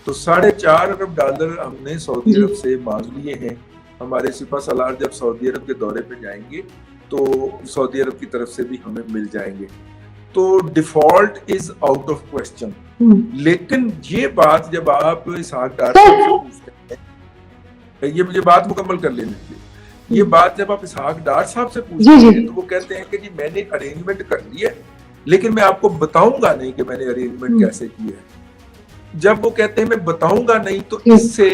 تو 4.5 ارب ڈالر ہم نے سعودی عرب سے مانگ لیے ہیں. ہمارے سپہ سالار جب سعودی عرب کے دورے پہ جائیں گے تو سعودی عرب کی طرف سے بھی ہمیں مل جائیں گے. تو default is out of question. لیکن یہ بات جب آپ اسحاق ڈار صاحب سے پوچھتے ہیں، یہ مجھے بات مکمل کر لینے دیجیے، یہ بات جب آپ اسحاق ڈار صاحب سے پوچھتے ہیں تو وہ کہتے ہیں کہ جی میں نے ارینجمنٹ کر لی ہے لیکن میں آپ کو بتاؤں گا نہیں کہ میں نے ارینجمنٹ کیسے کی ہے. جب وہ کہتے ہیں میں بتاؤں گا نہیں تو اس سے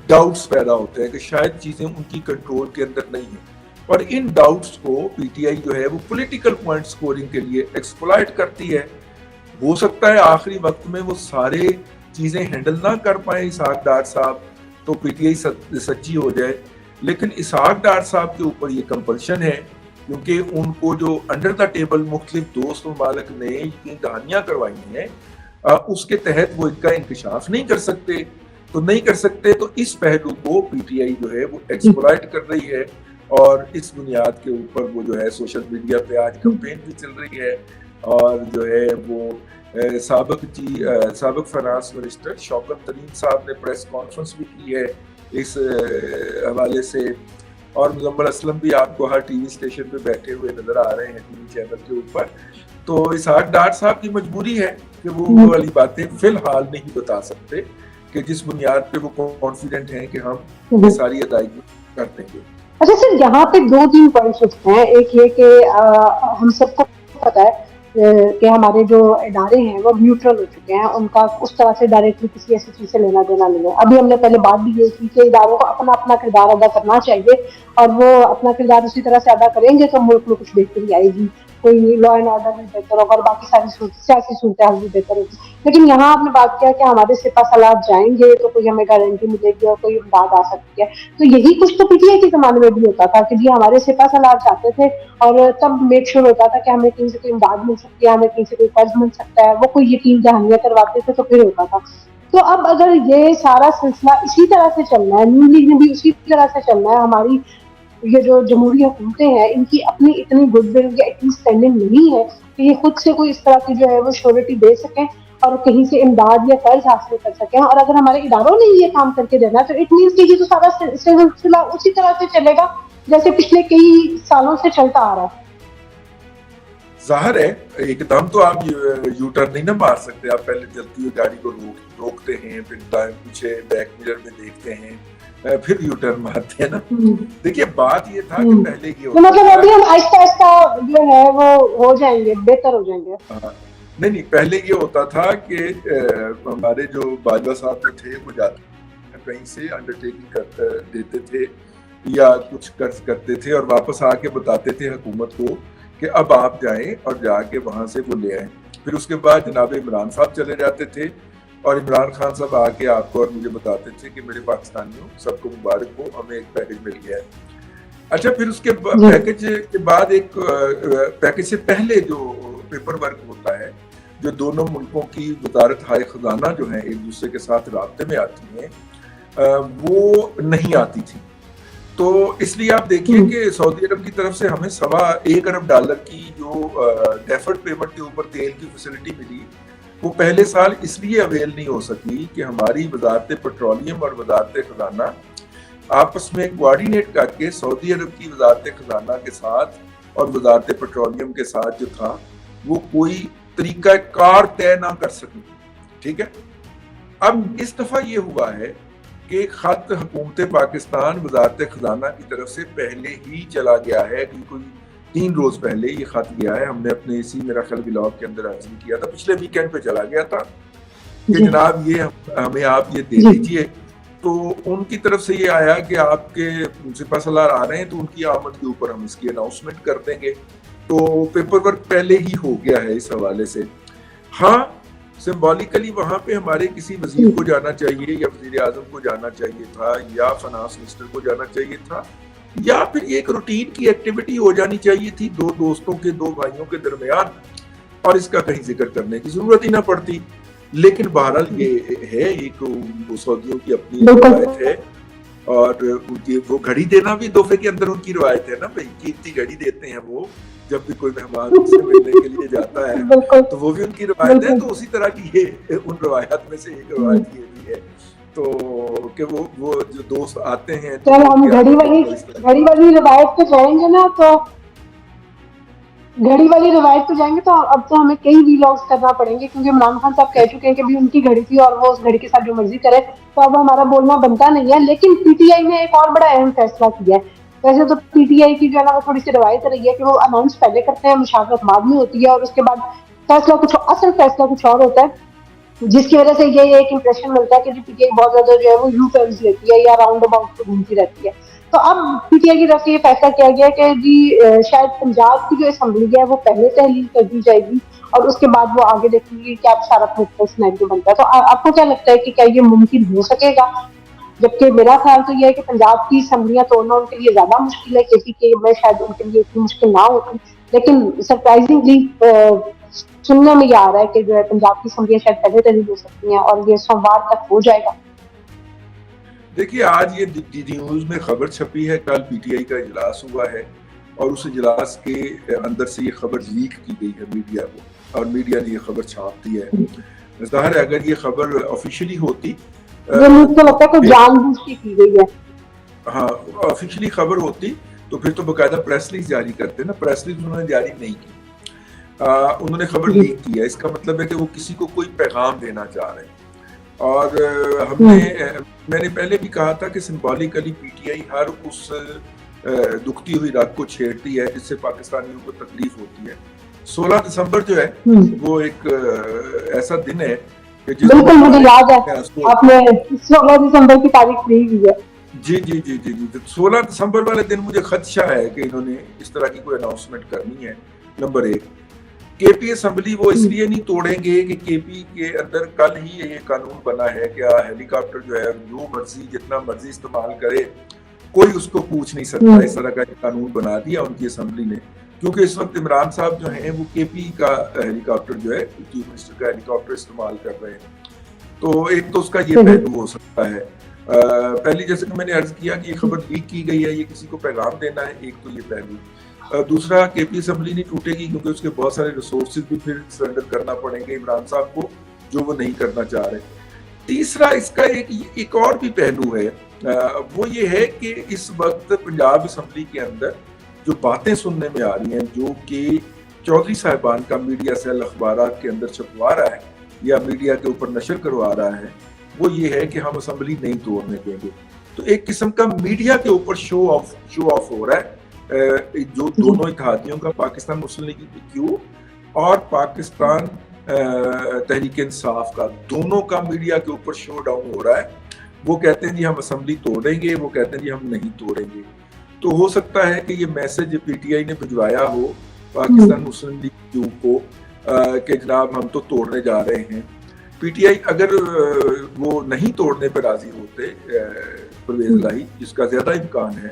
ڈاؤٹس پیدا ہوتے ہیں کہ شاید چیزیں ان کی کنٹرول کے اندر نہیں ہیں. اور ان ڈاؤٹس کو پی ٹی آئی جو ہے وہ پولیٹیکل پوائنٹ سکورنگ کے لیے ایکسپلائٹ کرتی ہے. ہو سکتا ہے آخری وقت میں وہ سارے چیزیں ہینڈل نہ کر پائیں اسحاق ڈار صاحب, تو پی ٹی آئی سچی ہو جائے, لیکن اسحاق ڈار صاحب کے اوپر یہ کمپلشن ہے کیونکہ ان کو جو انڈر دا ٹیبل مختلف دوست ممالک نے یہ کہانیاں کروائی ہیں اس کے تحت وہ ان کا انکشاف نہیں کر سکتے, تو اس پہلو کو پی ٹی آئی جو ہے وہ ایکسپلائٹ کر رہی ہے, اور اس بنیاد کے اوپر وہ جو ہے سوشل میڈیا پہ آج کمپین بھی چل رہی ہے, اور جو ہے وہ سابق فنانس منسٹر شوکت طرین صاحب نے پریس کانفرنس بھی کی ہے اس حوالے سے, اور مزمل اسلم بھی آپ کو ہر ٹی وی اسٹیشن پہ بیٹھے ہوئے نظر آ رہے ہیں ٹی وی چینل کے اوپر. تو اسحاق ڈار صاحب کی مجبوری ہے کہ وہ والی باتیں فی الحال نہیں بتا سکتے کہ جس بنیاد پہ وہ کانفیڈنٹ ہیں کہ ہم یہ ساری ادائیگی کر دیں گے. اچھا سر, یہاں پہ 2-3 پوائنٹس اٹھتے ہیں. ایک یہ کہ ہم سب کو پتا ہے کہ ہمارے جو ادارے ہیں وہ نیوٹرل ہو چکے ہیں, ان کا اس طرح سے ڈائریکٹلی کسی ایسی چیز سے لینا دینا نہیں ہے. ابھی ہم نے پہلے بات بھی یہ کی کہ اداروں کو اپنا اپنا کردار ادا کرنا چاہیے, اور وہ اپنا کردار اسی طرح سے ادا کریں گے تو ملک میں کچھ بہتری آئے گی, کوئی لا اینڈ آرڈر بھی بہتر ہوگا اور باقی ساری سیاسی صورتحال بھی بہتر ہوگی. لیکن یہاں آپ نے بات کیا کہ ہمارے سپاہ سالار جائیں گے تو کوئی ہمیں گارنٹی ملے گی اور کوئی امداد آ سکتی ہے. تو یہی کچھ تو پی ٹی آئی کے زمانے میں بھی ہوتا تھا کہ جی ہمارے سپاہ سالار جاتے تھے اور تب میک شور ہوتا تھا کہ ہمیں کہیں سے کوئی امداد مل سکتی ہے, ہمیں کہیں سے کوئی قرض مل سکتا ہے, وہ کوئی یقین دہانیاں کرواتے تھے تو پھر ہوتا تھا. تو اب اگر یہ سارا سلسلہ اسی طرح سے چلنا ہے, نون لیگ نے بھی اسی طرح سے چلنا ہے, ہماری یہ جو جمہوری حکومتیں ہیں ان کی اپنی اتنی گڈ ول یا اتنی اسٹینڈنگ نہیں ہے کہ یہ خود سے کوئی اس طرح کی جو ہے وہ شیورٹی دے سکیں اور کہیں سے امداد یا قرض حاصل کر سکیں, اور اگر ہمارے اداروں نے یہ کام کر کے دینا تو اٹ مینس کہ یہ تو سارا سلسلہ اسی طرح سے چلے گا جیسے پچھلے کئی سالوں سے چلتا آ رہا ہے. ظاہر ہے ایک دم تو آپ یو ٹرن نہیں نہ مار سکتے, آپ پہلے چلتی ہوئی گاڑی کو روکتے ہیں, پھر دائیں پیچھے بیک مرر میں دیکھتے ہیں, پھر یو ٹرن مارتے ہیں نا. دیکھیے بات یہ تھا کہ پہلے یہ مطلب ابھی ہم آہستہ آہستہ جو ہے وہ ہو جائیں گے, بہتر ہو جائیں گے. نہیں, پہلے یہ ہوتا تھا کہ ہمارے جو باجوہ صاحب تھے وہ جاتے کہیں سے انڈرٹیکنگ کر دیتے تھے یا کچھ قرض کرتے تھے اور واپس آ کے بتاتے تھے حکومت کو کہ اب آپ جائیں اور جا کے وہاں سے وہ لے آئیں. پھر اس کے بعد جناب عمران صاحب چلے جاتے تھے اور عمران خان صاحب آ کے آپ کو اور مجھے بتاتے تھے کہ میرے پاکستانیوں سب کو مبارک ہو, ہمیں ایک پیکج مل گیا ہے. اچھا, پھر اس کے پیکج کے بعد ایک پیکج سے پہلے جو پیپر ورک ہوتا ہے, جو دونوں ملکوں کی وزارت ہائے خزانہ جو ہیں ایک دوسرے کے ساتھ رابطے میں آتی ہیں, وہ نہیں آتی تھی. تو اس لیے آپ دیکھیے کہ سعودی عرب کی طرف سے ہمیں $1.25 ارب کی جو ڈیفرڈ پیمنٹ کے اوپر تیل کی فیسلٹی ملی, وہ پہلے سال اس لیے اویل نہیں ہو سکی کہ ہماری وزارت پیٹرولیم اور وزارت خزانہ آپس میں کوارڈینیٹ کر کے سعودی عرب کی وزارت خزانہ کے ساتھ اور وزارت پیٹرولیم کے ساتھ جو تھا وہ کوئی طریقہ کار طے نہ کر سکی. ٹھیک ہے, اب اس دفعہ یہ ہوا ہے کہ خط حکومت پاکستان وزارت خزانہ کی طرف سے پہلے ہی چلا گیا ہے, کہ کوئی 3 روز پہلے یہ خط گیا ہے. ہم نے اپنے اسی میرا خیال ولاگ کے اندر عرض کیا تھا, پچھلے ویکینڈ پہ چلا گیا تھا کہ جناب یہ ہمیں آپ یہ دے دیجیے. تو ان کی طرف سے یہ آیا کہ آپ کے سپاہ سالار آ رہے ہیں تو ان کی آمد کے اوپر ہم اس کی اناؤنسمنٹ کر دیں گے. تو پیپر ورک پہلے ہی ہو گیا ہے اس حوالے سے. ہاں, سمبولیکلی وہاں پہ ہمارے کسی وزیر کو جانا چاہیے یا وزیر اعظم کو جانا چاہیے تھا یا فنانس منسٹر کو جانا چاہیے تھا, یا پھر ایک روٹین کی ایکٹیویٹی ہو جانی چاہیے تھی 2 دوستوں کے 2 بھائیوں کے درمیان, اور اس کا کہیں ذکر کرنے کی ضرورت ہی نہ پڑتی. لیکن بہرحال یہ ہے ایک سعودیوں کی اپنی روایت ہے, اور ان کی وہ گھڑی دینا بھی تحفے کے اندر ان کی روایت ہے نا بھائی, قیمتی گھڑی دیتے ہیں وہ جب بھی کوئی مہمان ان سے ملنے کے لیے جاتا ہے, تو وہ بھی ان کی روایت ہے. تو اسی طرح کی یہ ان روایات میں سے ایک روایت یہ بھی ہے, تو کہ وہ جو دوست آتے ہیں چل ہم گھڑی والی روایت پہ جائیں گے نا, تو گھڑی والی روایت پہ جائیں گے تو اب تو ہمیں کئی ویلاگز کرنا پڑیں گے, کیونکہ عمران خان صاحب کہہ چکے ہیں کہ بھی ان کی گھڑی تھی اور وہ اس گھڑی کے ساتھ جو مرضی کرے, تو اب ہمارا بولنا بنتا نہیں ہے. لیکن پی ٹی آئی نے ایک اور بڑا اہم فیصلہ کیا ہے. ویسے تو پی ٹی آئی کی جو ہے نا وہ تھوڑی سی روایت رہی ہے کہ وہ اناؤنس پہلے کرتے ہیں, مشاورت بعد میں ہوتی ہے, اور اس کے بعد اصل فیصلہ کچھ اور ہوتا ہے, جس کی وجہ سے یہ ایک امپریشن ملتا ہے کہ پی ٹی آئی بہت زیادہ جو ہے وہ یو ٹرنز لیتی ہے یا راؤنڈ اباؤٹ پہ گھومتی رہتی ہے. تو اب پی ٹی آئی کی طرف سے یہ فیصلہ کیا گیا کہ جی شاید پنجاب کی جو اسمبلی ہے وہ پہلے تحلیل کر دی جائے گی اور اس کے بعد وہ آگے دیکھیں گے کہ اب سارا سینیریو بنتا ہے. تو آپ کو کیا لگتا ہے کہ کیا یہ ممکن ہو سکے گا؟ جبکہ میرا خیال تو یہ ہے کہ پنجاب کی اسمبلیاں توڑنا ان کے لیے زیادہ مشکل ہے, کے پی کے میں شاید ان کے لیے اتنی مشکل نہ ہوتی, لیکن سرپرائزنگلی سننے میں یہ آ رہا ہے کہ جو ہے پنجاب کی اسمبلیاں شاید پہلے تحلیل ہو سکتی ہیں اور یہ سوموار تک ہو جائے گا. دیکھیے آج یہ ڈی نیوز میں خبر چھپی ہے, کل پی ٹی آئی کا اجلاس ہوا ہے اور اس اجلاس کے اندر سے یہ خبر لیک کی گئی ہے میڈیا کو اور میڈیا نے یہ خبر چھاپ دی ہے. ظاہر ہے اگر یہ خبر آفیشلی ہوتی, مجھے تو لگتا ہے کہ جان بوجھ کے کی گئی ہے. ہاں آفیشلی خبر ہوتی تو پھر تو باقاعدہ پریس ریلیز جاری کرتے نا, پریس ریلیز انہوں نے جاری نہیں کی, انہوں نے خبر لیک کی ہے. اس کا مطلب ہے کہ وہ کسی کو کوئی پیغام دینا چاہ رہے ہیں. اور میں نے پہلے بھی کہا تھا کہ سمبولیکلی پی ٹی آئی ہر اس دکھتی ہوئی رات کو چھیڑتی ہے جس سے پاکستانیوں کو تکلیف ہوتی ہے. 16 دسمبر جو ہے وہ ایک ایسا دن ہے کہ بالکل مجھے یاد ہے آپ نے 16 دسمبر کی تاریخ دی ہوئی ہے. جی 16 دسمبر والے دن مجھے خدشہ ہے کہ انہوں نے اس طرح کی کوئی اناؤنسمنٹ کرنی ہے. نمبر 1, کے پی اسمبلی وہ اس لیے نہیں توڑیں گے کہ کے پی کے اندر کل ہی یہ قانون بنا ہے کہ ہیلی کاپٹر جو ہے جو مرضی جتنا مرضی استعمال کرے کوئی اس کو پوچھ نہیں سکتا. اس طرح کا قانون بنا دیا ان کی اسمبلی نے, کیونکہ اس وقت عمران صاحب جو ہیں وہ کے پی کا ہیلی کاپٹر جو ہے چیف منسٹر کا ہیلی کاپٹر استعمال کر رہے ہیں. تو ایک تو اس کا یہ پہلو ہو سکتا ہے. پہلی جیسے کہ میں نے عرض کیا کہ یہ خبر لیک کی گئی ہے, یہ کسی کو پیغام دینا ہے, ایک تو یہ پہلو. دوسرا کے پی اسمبلی نہیں ٹوٹے گی کیونکہ اس کے بہت سارے ریسورسز بھی پھر سرنڈر کرنا پڑیں گے عمران صاحب کو جو وہ نہیں کرنا چاہ رہے. تیسرا اس کا ایک اور بھی پہلو ہے, وہ یہ ہے کہ اس وقت پنجاب اسمبلی کے اندر جو باتیں سننے میں آ رہی ہیں جو کہ چودھری صاحبان کا میڈیا سیل اخبارات کے اندر چھپوا رہا ہے یا میڈیا کے اوپر نشر کروا رہا ہے, وہ یہ ہے کہ ہم اسمبلی نہیں توڑنے دیں گے. تو ایک قسم کا میڈیا کے اوپر شو آف ہو رہا ہے جو دونوں اتحادیوں کا, پاکستان مسلم لیگ کیو اور پاکستان تحریک انصاف کا, دونوں کا میڈیا کے اوپر شو ڈاؤن ہو رہا ہے. وہ کہتے ہیں جی ہم اسمبلی توڑیں گے, وہ کہتے ہیں جی ہم نہیں توڑیں گے. تو ہو سکتا ہے کہ یہ میسج پی ٹی آئی نے بھجوایا ہو پاکستان مسلم لیگ کیو کو کہ جناب ہم تو توڑنے جا رہے ہیں. پی ٹی آئی اگر وہ نہیں توڑنے پہ راضی ہوتے پرویز الہی, جس کا زیادہ امکان ہے,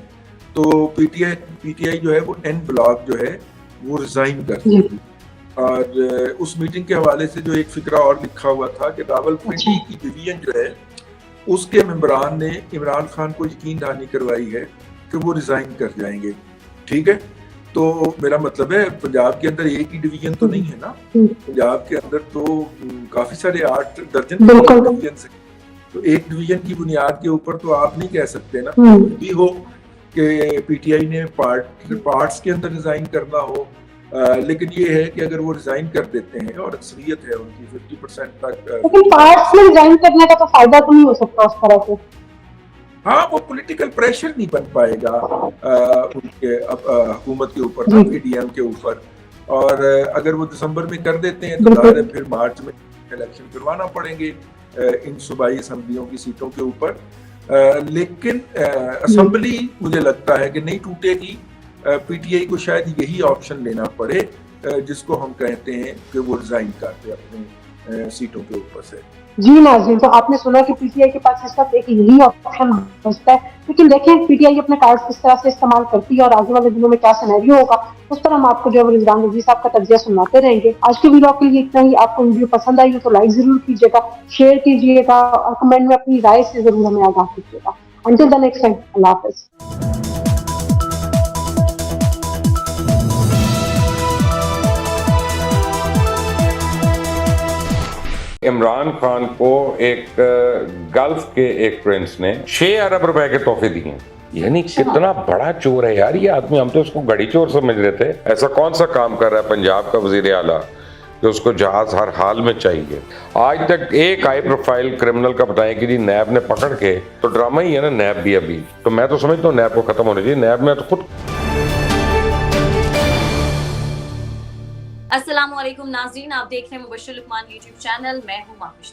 تو پی ٹی آئی جو ہے وہ این بلاک جو ہے وہ ریزائن کر دی. اور اس میٹنگ کے حوالے سے جو ایک فقرہ اور لکھا ہوا تھا کہ راولپنڈی کی ڈویژن جو ہے اس کے ممبران نے عمران خان کو یقین دہانی کروائی ہے کہ وہ ریزائن کر جائیں گے. ٹھیک ہے, تو میرا مطلب ہے پنجاب کے اندر ایک ہی ڈویژن تو نہیں ہے نا, پنجاب کے اندر تو کافی سارے 8 درجن ڈویژن سے, تو ایک ڈویژن کی بنیاد کے اوپر تو آپ نہیں کہہ سکتے نا بھی ہو کہ پی ٹی آئی نے پارٹس کے اندر ریزائن کرنا ہو. لیکن یہ ہے کہ اگر وہ ریزائن کر دیتے ہیں اور اکثریت ہے ان کی 50% تک, لیکن پارٹس میں ریزائن کرنے کا تو فائدہ تو نہیں ہو سکتا اس طرح سے. ہاں وہ پولیٹیکل پریشر نہیں بن پائے گا ان کے حکومت کے اوپر, پی ڈی ایم کے اوپر. اور اگر وہ دسمبر میں کر دیتے ہیں تو ظاہر ہے پھر مارچ میں الیکشن کروانا پڑیں گے ان صوبائی اسمبلیوں کی سیٹوں کے اوپر. لیکن اسمبلی مجھے لگتا ہے کہ نہیں ٹوٹے گی. پی ٹی آئی کو شاید یہی آپشن لینا پڑے جس کو ہم کہتے ہیں کہ وہ ریزائن کرتے اپنے سیٹوں کے اوپر سے. جی ناظرین, تو آپ نے سنا کہ پی ٹی آئی کے پاس اس وقت ایک یہی آپشن بچتا ہے, لیکن دیکھیں پی ٹی آئی اپنے کارڈ کس طرح سے استعمال کرتی ہے اور آگے والے دنوں میں کیا سینیریو ہوگا, اس پر ہم آپ کو جو ہے رضوان رضوی صاحب کا تجزیہ سناتے رہیں گے. آج کے ویڈیو کے لیے اتنا ہی. آپ کو ویڈیو پسند آئی ہو تو لائک ضرور کیجیے گا, شیئر کیجیے گا اور کمنٹ میں اپنی رائے سے ضرور ہمیں آگاہ کیجیے گا. انٹل دی نیکسٹ ٹائم, اللہ حافظ. عمران خان کو ایک گلف کے ایک پرنس نے 6 ارب روپے کے تحفے دیے. یعنی کتنا بڑا چور ہے یار یہ آدمی, ہم تو اس کو گڑی چور سمجھ رہے تھے. ایسا کون سا کام کر رہا ہے پنجاب کا وزیر اعلیٰ کہ اس کو جہاز ہر حال میں چاہیے. آج تک ایک ہائی پروفائل کرمنل کا بتائیں کہ جی نیب نے پکڑ کے, تو ڈرامہ ہی ہے نا نیب بھی. ابھی تو میں تو سمجھتا ہوں نیب کو ختم ہونے چاہیے. نیب میں تو خود. السلام علیکم ناظرین, آپ دیکھ رہے ہیں مبشر لقمان یوٹیوب چینل, میں ہوں ماہوش.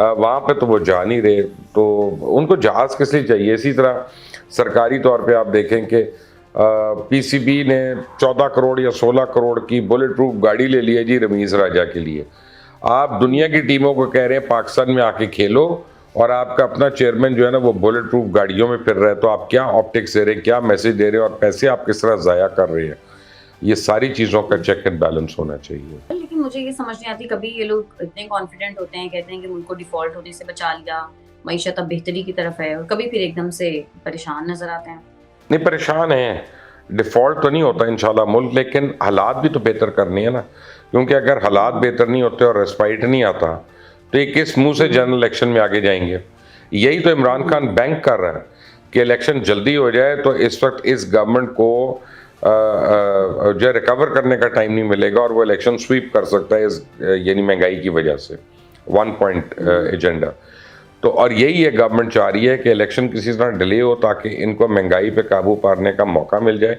وہاں پہ تو وہ جا نہیں رہے, تو ان کو جہاز کس لیے چاہیے. اسی طرح سرکاری طور پہ آپ دیکھیں کہ پی سی بی نے 14 کروڑ یا 16 کروڑ کی بلٹ پروف گاڑی لے لی ہے جی رمیز راجہ کے لیے. آپ دنیا کی ٹیموں کو کہہ رہے ہیں پاکستان میں آ کے کھیلو, اور آپ کا اپنا چیئرمین جو ہے نا وہ بلٹ پروف گاڑیوں میں پھر رہا ہے, تو آپ کیا آپٹکس دے رہے ہیں, کیا میسج دے رہے ہیں, اور پیسے آپ کس طرح ضائع کر رہے ہیں. یہ ساری چیزوں کا چیک اینڈ بیلنس ہونا چاہیے. لیکن مجھے یہ سمجھ نہیں آتی, کبھی یہ لوگ اتنے کانفیڈنٹ ہوتے ہیں, کہتے ہیں کہ ملک کو ڈیفالٹ ہونے سے بچا لیا, معیشت اب بہتری کی طرف ہے, اور کبھی پھر ایک دم سے پریشان نظر آتے ہیں. نہیں, پریشان ہیں, ڈیفالٹ تو نہیں ہوتا انشاءاللہ ملک, لیکن حالات بھی تو بہتر کرنے ہیں نا, کیونکہ اگر حالات بہتر نہیں ہوتے اور ریسپائٹ نہیں آتا تو یہ کس منہ سے جنرل الیکشن میں آگے جائیں گے. یہی تو عمران خان بینک کر رہا ہے کہ الیکشن جلدی ہو جائے, تو اس وقت اس گورنمنٹ کو جو ریکور کرنے کا ٹائم نہیں ملے گا, اور وہ الیکشن سویپ کر سکتا ہے یعنی مہنگائی کی وجہ سے 1 پوائنٹ ایجنڈا. تو اور یہی ہے گورنمنٹ چاہ رہی ہے کہ الیکشن کسی طرح ڈیلے ہو تاکہ ان کو مہنگائی پہ قابو پانے کا موقع مل جائے,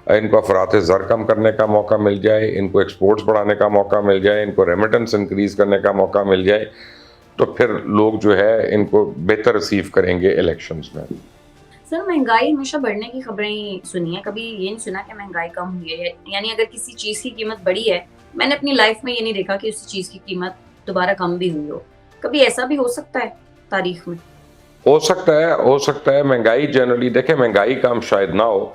ان کو افراط زر کم کرنے کا موقع مل جائے, ان کو ایکسپورٹس بڑھانے کا موقع مل جائے, ان کو ریمیٹنس انکریز کرنے کا موقع مل جائے, تو پھر لوگ جو ہے ان کو بہتر ریسیو کریں گے الیکشنز میں. سر, مہنگائی ہمیشہ بڑھنے کی خبریں سنی ہیں, کبھی یہ نہیں سنا کہ مہنگائی کم ہوئی ہے. یعنی اگر کسی چیز کی قیمت بڑھی ہے, میں نے اپنی لائف میں یہ نہیں دیکھا کہ اس چیز کی قیمت دوبارہ کم بھی ہوئی ہو. کبھی ایسا بھی ہو سکتا ہے تاریخ میں؟ ہو سکتا ہے. مہنگائی جنرلی دیکھیں, مہنگائی کم شاید نہ ہو,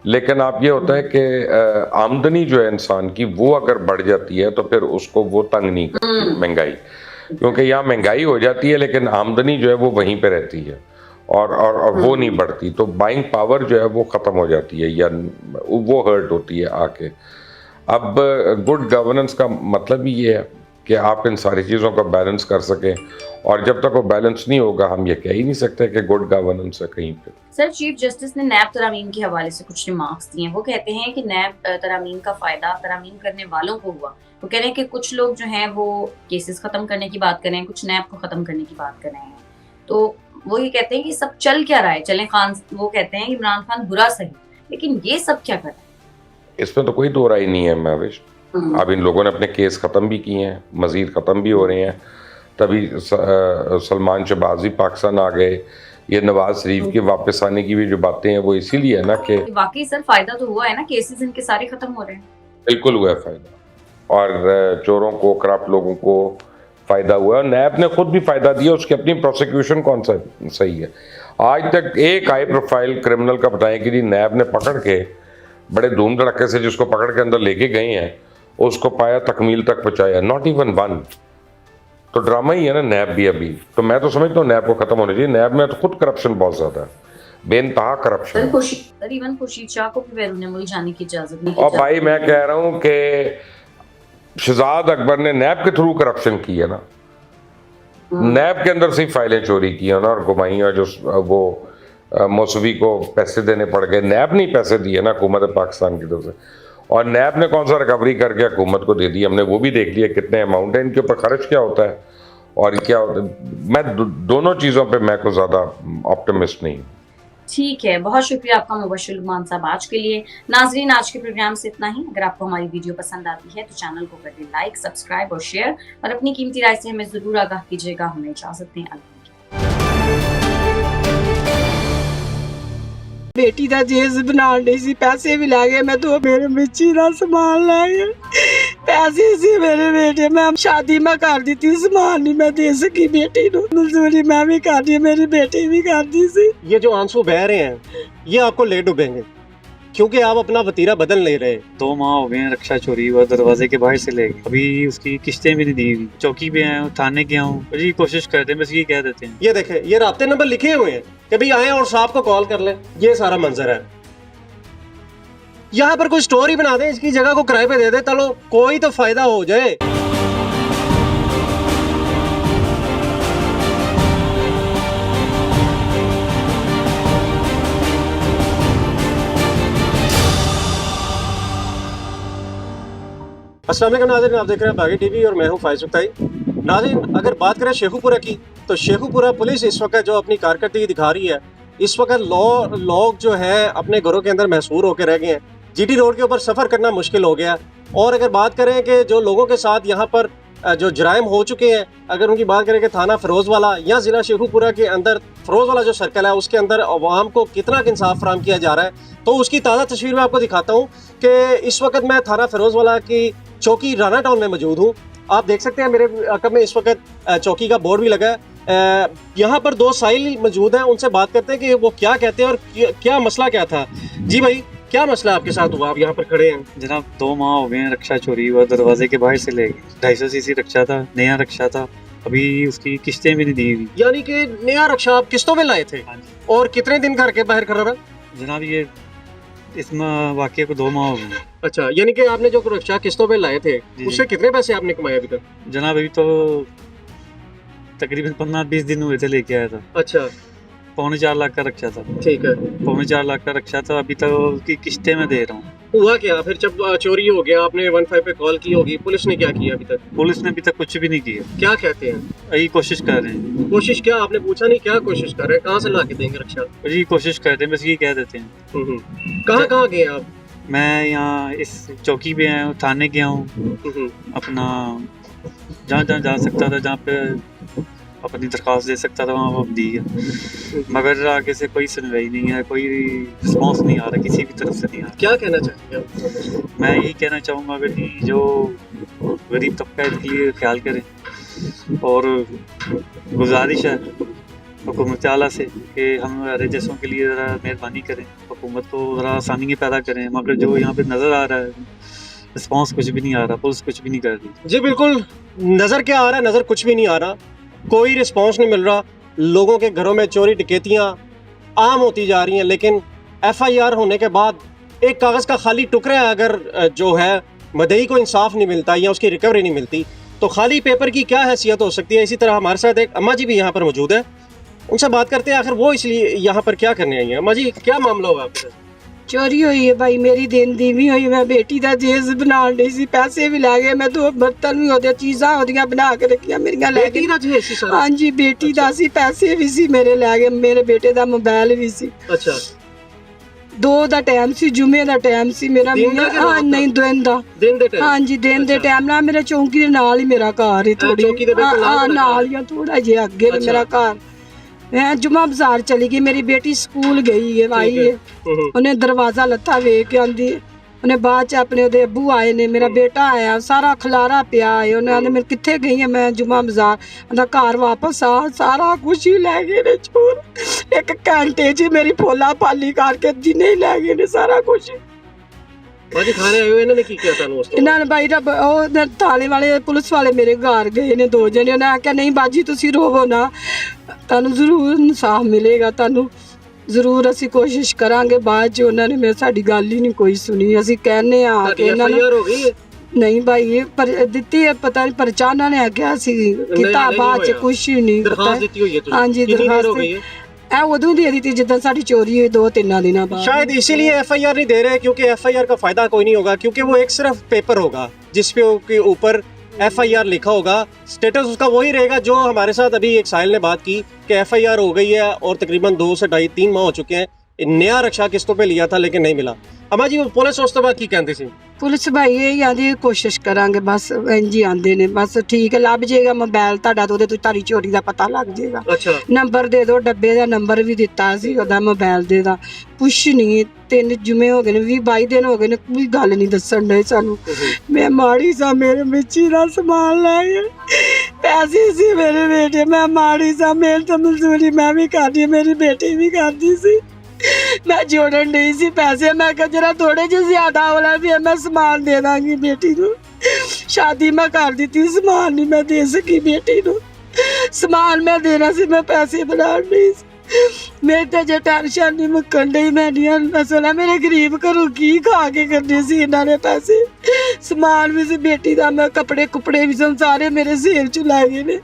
لیکن آپ یہ ہوتا ہے کہ آمدنی جو ہے انسان کی وہ اگر بڑھ جاتی ہے تو پھر اس کو وہ تنگ نہیں کرتی مہنگائی, کیونکہ یہاں مہنگائی ہو جاتی ہے لیکن آمدنی جو ہے وہ وہیں پہ رہتی ہے اور وہ نہیں بڑھتی, تو بائنگ پاور جو ہے وہ ختم ہو جاتی ہے یا وہ ہرٹ ہوتی ہے آ کے. اب گڈ گورننس کا مطلب ہی یہ ہے کہ آپ ان ساری چیزوں کا بیلنس کر سکیں, اور جب تک وہ بیلنس نہیں ہوگا ہم یہ کہہ ہی نہیں سکتے کہ گڈ گورننس ہے کہیں پہ. سر, چیف جسٹس نے نیب ترامیم کے حوالے سے کچھ ریمارکس دیے ہیں. وہ کہتے ہیں کہ نیب ترامیم کا فائدہ ترامیم کرنے والوں کو ہوا. وہ کہہ رہے ہیں کہ کچھ لوگ جو ہیں وہ کیسز ختم کرنے کی بات کر رہے ہیں, کچھ نیب کو ختم کرنے کی بات کر رہے ہیں. تو وہ یہ کہتے ہیں کہ سب چل کیا رہا ہے, چلیں خان, وہ کہتے ہیں عمران خان برا صحیح, لیکن یہ سب کیا کر رہے ہیں؟ اس میں تو کوئی دو رائے نہیں ہے مہوش. اب ان لوگوں نے اپنے کیس ختم بھی کیے ہیں, مزید ختم بھی ہو رہے ہیں. تبھی سلمان شہباز بھی پاکستان آ گئے. یہ نواز شریف کے واپس آنے کی بھی جو باتیں ہیں وہ اسی لیے ہے نا کہ واقعی سر فائدہ تو ہوا ہے نا, کیسز ان کے سارے ختم ہو رہے ہیں. بالکل ہوا ہے فائدہ, اور چوروں کو, کرپٹ لوگوں کو فائدہ ہوا ہے. نیب نے خود بھی فائدہ دیا, اس کی اپنی پروسیکیوشن کون سا صحیح ہے. آج تک ایک ہائی پروفائل کرمنل کا بتائیں کہ جی نیب نے پکڑ کے بڑے دھوم دھڑکے سے جس کو پکڑ کے اندر لے کے گئے ہیں اس کو پایا, تکمیل تک پہنچایا, ناٹ ایون ون. تو ڈرامہ ہی ہے نا نیب بھی ابھی. تو میں تو سمجھتا ہوں نیب کو ختم ہونا چاہیے. نیب میں تو خود کرپشن بہت زیادہ ہے, بے انتہا کرپشن. ایون خورشید شاہ کو بھی بیرون ملک جانے کی اجازت نہیں. اور بھائی میں کہہ رہا ہوں کہ شہزاد اکبر نے نیب کے تھرو کرپشن کی ہے نا, نیب کے اندر سے فائلیں چوری کی ہیں نا اور گھمائی, اور جو وہ موسوی کو پیسے دینے پڑ گئے. نیب نے پیسے دیے نا حکومت پاکستان کی طرف سے, اور نیب نے کون سا ریکوری کر کے حکومت کو دے دی. ہم نے وہ بھی دیکھ لیا کتنے اماؤنٹ ہے, ان کے اوپر خرچ کیا ہوتا ہے اور کیا ہوتا ہے. میں دونوں چیزوں پہ میں کو زیادہ آپٹمسٹ نہیں ہوں. ٹھیک ہے, بہت شکریہ آپ کا مبشر لقمان صاحب آج کے لیے. ناظرین, آج کے پروگرام سے اتنا ہی. اگر آپ کو ہماری ویڈیو پسند آتی ہے تو چینل کو کر دیں لائک, سبسکرائب اور شیئر, اور اپنی قیمتی رائے سے ہمیں ضرور آگاہ کیجیے گا. ہمیں اجازت دیں. اللہ بیٹی دا جیز بنان نہیں سی, پیسے بھی لے گئے. میں تو میرے بچی دا سامان لے گئے, پیسے سی میرے بیٹے. میں شادی میں کر دی تھی, سامان نہیں میں دے سکی بیٹی نو. مزدوری میں بھی کر دی, میری بیٹی بھی کر دی سی. یہ جو آنسو بہ رہے ہیں یہ آپ کو لے ڈوبیں گے, کیونکہ آپ اپنا وتیرہ بدل نہیں رہے. 2 ماہ ہو گئے ہیں, رکشا چوری ہوا, دروازے کے باہر سے لے گئے. ابھی اس کی قسطیں بھی نہیں دی ہوئی. چوکی پہ آئے, تھانے کے ہوں, جی کوشش کرتے ہیں, بس یہ کہہ دیتے ہیں. یہ دیکھیں, یہ رابطے نمبر لکھے ہوئے ہیں کہ بھی آئیں اور صاحب کو کال کر لیں. یہ سارا منظر ہے. یہاں پر کوئی سٹوری بنا دیں, اس کی جگہ کو کرائے پہ دے دیں, چلو کوئی تو فائدہ ہو جائے. السلام علیکم ناظرین, آپ دیکھ رہے ہیں باغی ٹی وی اور میں ہوں فائز سکھائی. ناظرین, اگر بات کریں شیخو پورہ کی تو شیخو پورہ پولیس اس وقت جو اپنی کارکردگی دکھا رہی ہے, اس وقت لوگ جو ہے اپنے گھروں کے اندر محصور ہو کے رہ گئے ہیں. جی ٹی روڈ کے اوپر سفر کرنا مشکل ہو گیا. اور اگر بات کریں کہ جو لوگوں کے ساتھ یہاں پر جو جرائم ہو چکے ہیں، اگر ان کی بات کریں کہ تھانہ فیروز والا یا ضلع شیخو پورہ کے اندر فیروز والا جو سرکل ہے اس کے اندر عوام کو کتنا انصاف فراہم کیا جا رہا ہے، تو اس کی تازہ تصویر میں آپ کو دکھاتا ہوں کہ اس وقت میں تھانہ فیروز والا کی چوکی رانا ٹاؤن میں موجود ہوں. آپ دیکھ سکتے ہیں میرے عقب میں اس وقت چوکی کا بورڈ بھی لگا ہے. یہاں پر دو سائل موجود ہیں، ان سے بات کرتے ہیں کہ وہ کیا کہتے ہیں اور کیا مسئلہ کیا تھا. جی بھائی، کیا مسئلہ آپ کے ساتھ ہوا؟ آپ یہاں پر کھڑے ہیں. جناب 2 ماہ ہو گئے ہیں، رکشا چوری ہوا، دروازے کے باہر سے لے گئے. 250 cc رکشا تھا، نیا رکشا تھا، ابھی اس کی قسطیں بھی نہیں دی ہوئی. یعنی کہ نیا رکشا آپ قسطوں میں لائے تھے ہاں جی. اور کتنے دن گھر کے باہر کھڑا رہا؟ جناب یہ اس واقعے کو 2 ماہ ہو گئے. اچھا، یعنی کہ آپ نے جو رکشا قسطوں پہ لائے تھے جی. اس سے کتنے پیسے آپ نے کمائے ابھی تک؟ جناب ابھی تو تقریباً 15-20 دن ہوئے تھے لے کے آیا تھا. اچھا، 4.25 لاکھ کا رکشا تھا. ٹھیک ہے. 4.25 لاکھ کا رکشا تھا، ابھی تک اس کی قسطیں میں دے رہا ہوں. ہوا کیا پھر جب چوری ہو گیا؟ آپ نے 15 پہ کال کی ہوگی، پولیس نے کیا کیا ابھی تک؟ پولیس نے ابھی تک کچھ بھی نہیں کیا. کیا کہتے ہیں؟ یہی کوشش کر رہے ہیں. کوشش کیا؟ آپ نے پوچھا نہیں کیا کوشش کر رہے ہیں؟ کہاں سے لا کے دیں گے رکشا؟ یہی کوشش کرتے ہیں، بس یہی کہہ دیتے ہیں. کہاں کہاں گئے آپ؟ میں یہاں اس چوکی پہ آیا ہوں، تھانے گیا ہوں، اپنا جہاں جہاں جا سکتا تھا، جہاں پہ اپنی درخواست دے سکتا تھا وہاں وہ دی ہے، مگر آگے سے کوئی سنوائی نہیں ہے، کوئی رسپانس نہیں آ رہا کسی بھی طرف سے نہیں آ رہا. کیا کہنا چاہتے ہیں؟ میں یہی کہنا چاہوں گا کہ جو غریب طبقہ ہے اس کے لیے خیال کریں، اور گزارش ہے حکومت اعلیٰ سے کہ ہمارے جیسوں کے لیے ذرا مہربانی کریں، حکومت کو ذرا آسانی پیدا کریں. مگر جو یہاں پہ نظر آ رہا ہے رسپانس کچھ بھی نہیں آ رہا، پولیس کچھ بھی نہیں کر رہی. جی بالکل، نظر کیا آ رہا ہے؟ نظر کچھ بھی نہیں آ رہا، کوئی رسپانس نہیں مل رہا. لوگوں کے گھروں میں چوری ڈکیتیاں عام ہوتی جا رہی ہیں، لیکن FIR ہونے کے بعد ایک کاغذ کا خالی ٹکڑا اگر جو ہے مدعی کو انصاف نہیں ملتا یا اس کی ریکوری نہیں ملتی تو خالی پیپر کی کیا حیثیت ہو سکتی ہے. اسی طرح ہمارے ساتھ ایک اماں جی بھی یہاں پر موجود ہے، ان سے بات کرتے ہیں آخر وہ اس لیے یہاں پر کیا کرنے آئی ہیں. اماں جی، کیا معاملہ ہوا آپ کے ساتھ؟ چوری ہوئی ہے بھائی، میری دین دیوی ہوئی. میں بیٹی دا جیز بنا ڈی سی، پیسے بھی لے گئے. میں تو برتن بھی ہوتے، چیزاں ہوتیاں بنا کے رکھیاں میریاں لے بیٹی گئے. دا جیز سی سارا؟ ہاں جی، بیٹی دا سی، پیسے بھی سی میرے لے گئے، میرے بیٹے دا موبائل بھی سی. اچھا، 2 دا ٹائم سی، جمعے دا ٹائم سی میرا. دن دا کہ ہاں رات دا؟ نہیں، دن دا. دن دے ٹائم؟ ہاں جی، دن دے ٹائم. نہ میرے چونکی دے نال ہی میرا گھر ہے، تھوڑی چوکی دے بالکل ہاں نال نال ہی تھوڑا جہا اگے بھی میرا گھر. میں جمعہ بازار چلی گئی، میری بیٹی سکول گئی ہے، آئی ہے، انہیں دروازہ لتا ویک کے آندی. انہیں بعد چ اپنے دے ابو آئے نے، میرا بیٹا آیا، سارا کھلارا پیا ہے. انہیں آدھے میرے کتنے گئی ہیں؟ میں جمعہ بازار. آدھا گھر واپس آ، سارا کچھ ہی لے گئے نے چھوڑ. 1 گھنٹے جی میری پھولا پالی کر کے جنہیں ہی لے گئے نے سارا کچھ. باجی کھانے آئے ہوئے انہوں نے کی کیا تھا؟ انہوں نے بھائی تھانے والے پولیس والے میرے گھر گئے نے 2 جنے. انہیں آخیا نہیں باجی تسی روو نا، تانوں ضرور انصاف ملے گا، تانوں ضرور اسی کوشش کریں گے. بعد انہوں نے ساری گل ہی نہیں کوئی سنی. اسی کہنے آ کہ انہوں نے ہو گئی ہے؟ نہیں بھائی دتی ہے، پتہ نہیں پرچہ انہوں نے آخیا سی کتا، بعد کچھ ہی نہیں. درخواست دیتی ہوئی ہے تسی؟ ہاں جی، درخواست ہو گئی ہے؟ ادو دے دی تھی جدن ساری چوری ہوئی 2-3 دن بعد. شاید اسی لیے FIR نہیں دے رہے، کیونکہ FIR کا فائدہ کوئی نہیں ہوگا، کیونکہ وہ ایک صرف پیپر ہوگا جس پہ اوپر FIR لکھا ہوگا. سٹیٹس اس کا وہی رہے گا جو ہمارے ساتھ ابھی ایک سائل نے بات کی کہ FIR ہو گئی ہے اور تقریباً 2 سے 2.5-3 ماہ ہو چکے ہیں. نیا رکشا قسطوں پہ لیا تھا لیکن نہیں ملا. اما جی پولیس اس تو بعد کی کہندی سی؟ پولیس بھائی یہ آدھی کوشش کریں گے، بس انج ہی آندے نے، بس ٹھیک ہے لب جائے گا موبائل تہاڈا تو تاری چوری دا پتہ لگ جائے گا. اچھا، نمبر دے دو، ڈبے دا نمبر بھی دتا سی اودا موبائل دے دا. کچھ نہیں، 3 جمعے ہو گئے نے، 20-22 دن ہو گئے نے، کوئی گل نہیں دسن ڈے سانوں. میں ماڑی سا، میرے مچی دا سامان لے گئے، پیسے سی میرے بیٹے. میں ماڑی سا، میری تو مزدوری میں بھی کرਦੀ، میری بیٹی بھی کرਦੀ سی. میں جوڑن نہیں سی پیسے. میں کہ جرا تھوڑے جے زیادہ ہونا پھر میں سامان دے داں گی بیٹی نو. شادی میں کر دیتی، سامان نہیں میں دے سکی بیٹی نو. سامان میں دینا سی، میں پیسے بنا نہیں سی. میرے تے جے ٹینشن نہیں مکن ڈئی. میں نہیں مسئلہ میرے غریب گھروں کی کھا کے کرنے سی انہوں نے پیسے. سامان بھی سی بیٹی دا، میں کپڑے کپڑے بھی سن سارے میرے سیل چ لے گئے نے.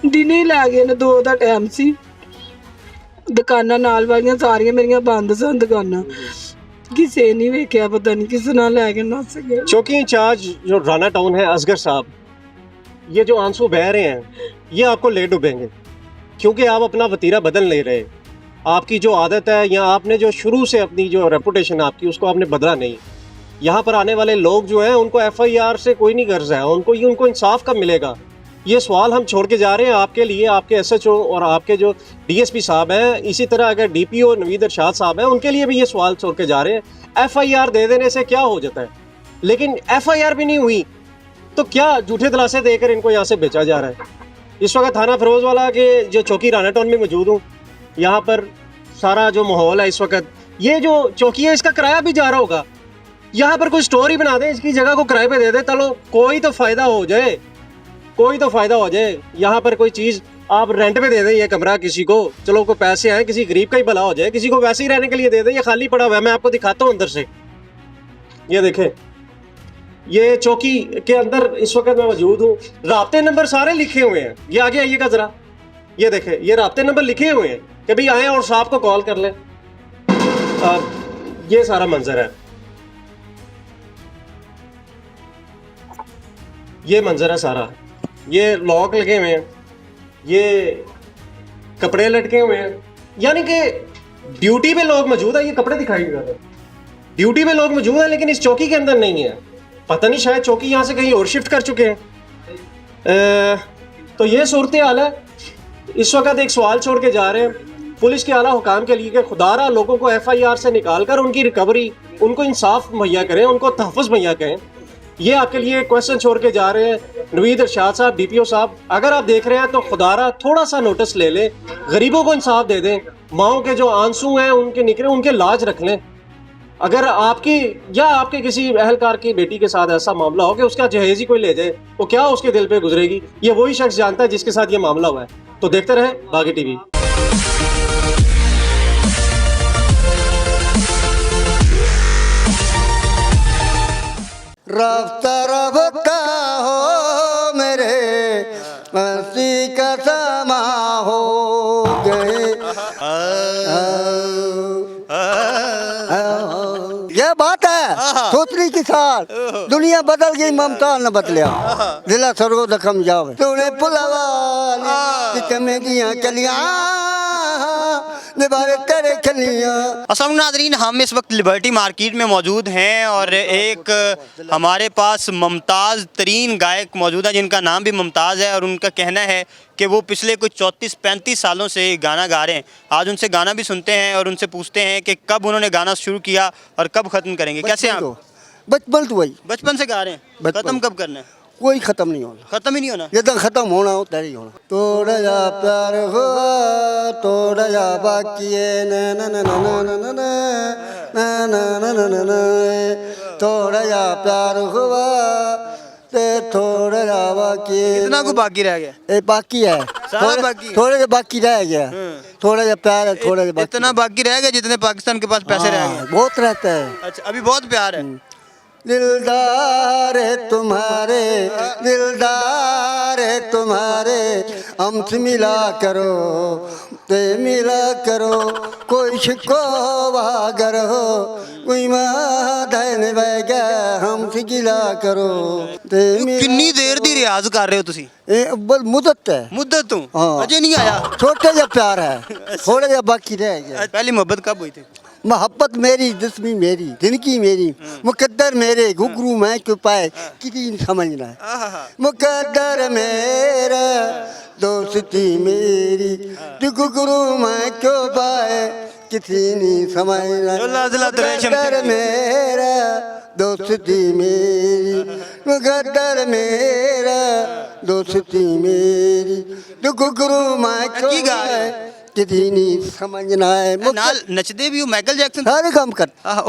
دن ہی لے گئے نے، 2 دا ٹائم سی. دکاناں نال والیاں ساریاں میریاں بند سن دکاناں. کسے نہیں ویکھیا، پتہ نہیں کس نہ لے کے نس گئے. چوکی انچارج جو رانا ٹاؤن ہے اصغر صاحب، یہ جو آنسو بہ رہے ہیں یہ آپ کو لے ڈوبیں گے، کیونکہ آپ اپنا وتیرہ بدل نہیں رہے. آپ کی جو عادت ہے یا آپ نے جو شروع سے اپنی جو ریپوٹیشن آپ کی اس کو آپ نے بدلا نہیں. یہاں پر آنے والے لوگ جو ہیں ان کو FIR سے کوئی نہیں غرض ہے, ان کو انصاف کب ملے گا؟ یہ سوال ہم چھوڑ کے جا رہے ہیں آپ کے لیے, آپ کے SHO اور آپ کے جو DSP صاحب ہیں, اسی طرح اگر DPO نوید ارشاد صاحب ہیں ان کے لیے بھی یہ سوال چھوڑ کے جا رہے ہیں. FIR دے دینے سے کیا ہو جاتا ہے, لیکن FIR بھی نہیں ہوئی تو کیا جھوٹے دلاسے دے کر ان کو یہاں سے بیچا جا رہا ہے. اس وقت تھانہ فیروز والا کے جو چوکی رانا ٹاؤن میں موجود ہوں, یہاں پر سارا جو ماحول ہے اس وقت, یہ جو چوکی ہے اس کا کرایہ بھی جا رہا ہوگا. یہاں پر کوئی سٹور ہی بنا دیں, اس کی جگہ کو کرائے پہ دے دیں, چلو کوئی تو فائدہ ہو جائے, کوئی تو فائدہ ہو جائے. یہاں پر کوئی چیز آپ رینٹ پہ دے دیں یہ کمرہ کسی کو, چلو کوئی پیسے آئیں, کسی غریب کا ہی بھلا ہو جائے, کسی کو ویسے ہی رہنے کے لیے دے دیں. یہ خالی پڑا ہوا ہے, میں آپ کو دکھاتا ہوں اندر سے. یہ دیکھیں, یہ چوکی کے اندر اس وقت میں موجود ہوں. رابطے نمبر سارے لکھے ہوئے ہیں, یہ آگے آئیے گا ذرا, یہ دیکھیں یہ رابطے نمبر لکھے ہوئے ہیں کہ بھئی آئیں اور صاحب کو کال کر لیں. یہ سارا منظر ہے, یہ منظر ہے سارا. یہ لاک لگے ہوئے ہیں, یہ کپڑے لٹکے ہوئے ہیں, یعنی کہ ڈیوٹی پہ لوگ موجود ہیں. یہ کپڑے دکھائی دے رہے ہیں, ڈیوٹی پہ لوگ موجود ہیں لیکن اس چوکی کے اندر نہیں ہے. پتہ نہیں شاید چوکی یہاں سے کہیں اور شفٹ کر چکے ہیں. تو یہ صورتحال ہے. اس وقت ایک سوال چھوڑ کے جا رہے ہیں پولیس کے اعلیٰ حکام کے لیے کہ خدا را لوگوں کو FIR سے نکال کر ان کی ریکوری, ان کو انصاف مہیا کریں, ان کو تحفظ مہیا کریں. یہ آپ کے لیے کویشچن چھوڑ کے جا رہے ہیں نوید ارشاد صاحب, DPO صاحب, اگر آپ دیکھ رہے ہیں تو خدا را تھوڑا سا نوٹس لے لیں, غریبوں کو انصاف دے دیں. ماؤں کے جو آنسو ہیں ان کے نکلے, ان کے لاج رکھ لیں. اگر آپ کی یا آپ کے کسی اہلکار کی بیٹی کے ساتھ ایسا معاملہ ہو کہ اس کا جہیز ہی کوئی لے جائے تو کیا اس کے دل پہ گزرے گی؟ یہ وہی شخص جانتا ہے جس کے ساتھ یہ معاملہ ہوا ہے. تو دیکھتے رہیں باغی TV. رفتہ رفتہ ہو میرے مستی کا سما ہو گئے. یہ بات ہے سوچنے کی ساتھ دنیا بدل گئی, ممتا نہ بدلیا, دلا سرو دکھم جاوے تو نے پلاوا میں دیاں چلیاں السلام ناظرین, ہم اس وقت لبرٹی مارکیٹ میں موجود ہیں اور ایک ہمارے پاس ممتاز ترین گائک موجود ہے جن کا نام بھی ممتاز ہے, اور ان کا کہنا ہے کہ وہ پچھلے کچھ 34-35 سالوں سے گانا گا رہے ہیں. آج ان سے گانا بھی سنتے ہیں اور ان سے پوچھتے ہیں کہ کب انہوں نے گانا شروع کیا اور کب ختم کریں گے. کیسے آپ؟ بچپن تو وہی, بچپن سے گا رہے ہیں, ختم کب کرنا ہے؟ کوئی ختم نہیں ہونا, ختم ہی نہیں ہونا. جب تک ختم ہونا ہو تیرے ہی ہونا. توڑا جا پیار ہوا توڑا جا باقی ہے, توڑا جا پیار ہوا تھوڑا جا باقی. اتنا کو باقی رہ گیا؟ باقی ہے, تھوڑا جا باقی رہ گیا, تھوڑا جا پیار ہے, تھوڑا جا اتنا باقی رہ گیا جتنے پاکستان کے پاس پیسے رہ گئے؟ بہت رہتا ہے. اچھا, ابھی بہت پیار ہے. دلدار تمہارے, دلدار تمہارے, ہم سے ملا کرو تے ملا کرو, کوئی شکوہ اگر ہو کوئی مادین بہ گیا ہم سے گلا کرو تے. کنی دیر دی ریاض کر رہے ہو تسی؟ مدت ہے, مدت تو اجے نہیں آیا. چھوٹا جا پیار ہے, تھوڑا جا باقی رہ گیا. پہلی محبت کب ہوئی تھی؟ محبت میری جسمی میری زندگی میری, مقدر میرے گھگرو میں چھپائے کسی نہیں سمجھنا ہے. مقدر میرا دوستی میری تو گھگرو میں چھپائے کسی نہیں سمجھنا. مقدر میرا دوستی میری, مقدر میرا دوستی میری تو گھگرو میں چھپائے کسی نہیں سمجھنا ہے. نچدے بھی ہو مائیکل جیکسن؟ سارے کام کر.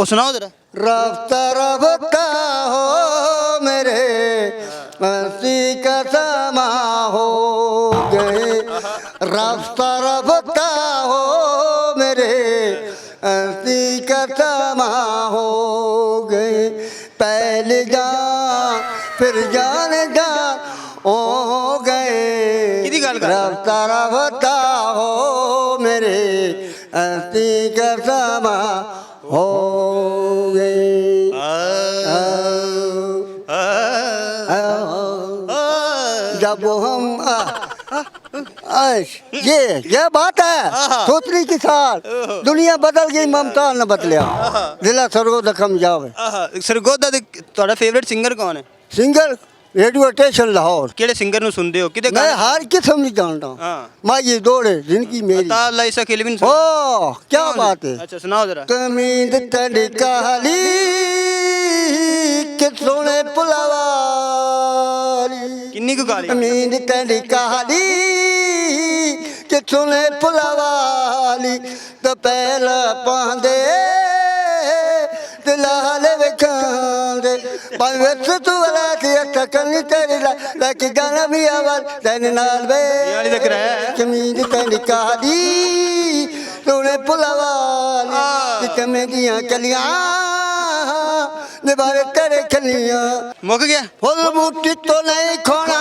سناؤ ذرا. رفتہ رفتہ ہو میرے مستی کا سما ہو گئے, رفتہ رفتہ ہو میرے مستی کا سما ہو گئے. پہلے جان پھر جان جان ہو گئے, رفتہ رفتہ ہو میرے مستی کا سما ہو گئے. جب ہم یہ بات ہے سوچنے کی سال دنیا بدل گئی ممتا نہ بدلیا دلا سرگو دکھم جاوے ਸਰਗੋਦਾ ਦੇ ਤੁਹਾਡਾ ਫੇਵਰਿਟ ਸਿੰਗਰ ਕੌਣ ਹੈ? ਸਿੰਗਰ ਰੇਡੀਓ ਸਟੇਸ਼ਨ ਲਾਹੌਰ ਕਿਹੜੇ ਸਿੰਗਰ ਨੂੰ ਸੁਣਦੇ ਹੋ? ਕਿਹਦੇ ਮੈਂ ਹਰ ਕਿਸਮ ਨਹੀਂ ਜਾਣਦਾ ਹਾਂ ਮਾਈ ਦੌੜੇ ਜ਼ਿੰਦਗੀ ਮੇਰੀ ਤਾਂ ਅੱਲਾ ਇਸਾ ਖਿਲ ਵੀ ਓ ਕੀ ਬਾਤ ਹੈ ਅੱਛਾ ਸੁਣਾਓ ਜ਼ਰਾ। ਕਮੀਂਦ ਤੜੀ ਕਾਲੀ ਕਿ ਸੋਹਣੇ ਪੁਲਾਵਾਲੀ ਕਿੰਨੀ ਕੁ ਗਾਲੀ? ਕਮੀਂਦ ਤੜੀ ਕਾਲੀ ਕਿ ਸੋਹਣੇ ਪੁਲਾਵਾਲੀ ਤਾਂ ਪਹਿਲਾ ਪਾਉਂਦੇ ਤੇ ਲਾਲ ਵੇਖਾਂਦੇ ਭਾਵੇਂ ਤੂੰ ਵਾਲਾ ਤੇ ਟਕਣੀ ਤੇਰੀ ਲੈ ਕੇ ਗਾਣਾ ਵੀ ਆਵਾਜ਼ ਤੈਨੂੰ ਨਾਲ ਵੇ ਵਾਲੀ ਦਾ ਕਿਰਾਇਆ ਕਮੀਂਦ ਤੜੀ ਕਾਲੀ ਸੋਹਣੇ ਪੁਲਾਵਾਲੀ ਕਿ ਕਮੇ ਦੀਆਂ ਕਲੀਆਂ ਨਿਵਾਰੇ ਤੇਰੇ ਖਲੀਆਂ ਮੁੱਕ ਗਿਆ। ਫੁੱਲ ਬੂਟੀ ਤੋਂ ਨਹੀਂ ਖੋਣਾ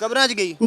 ਕਬਰਾਂ 'ਚ ਗਈ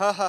ਹਾਂ ਹਾਂ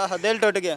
ਆਹ ਦਿਲ ਟੁੱਟ ਗਿਆ।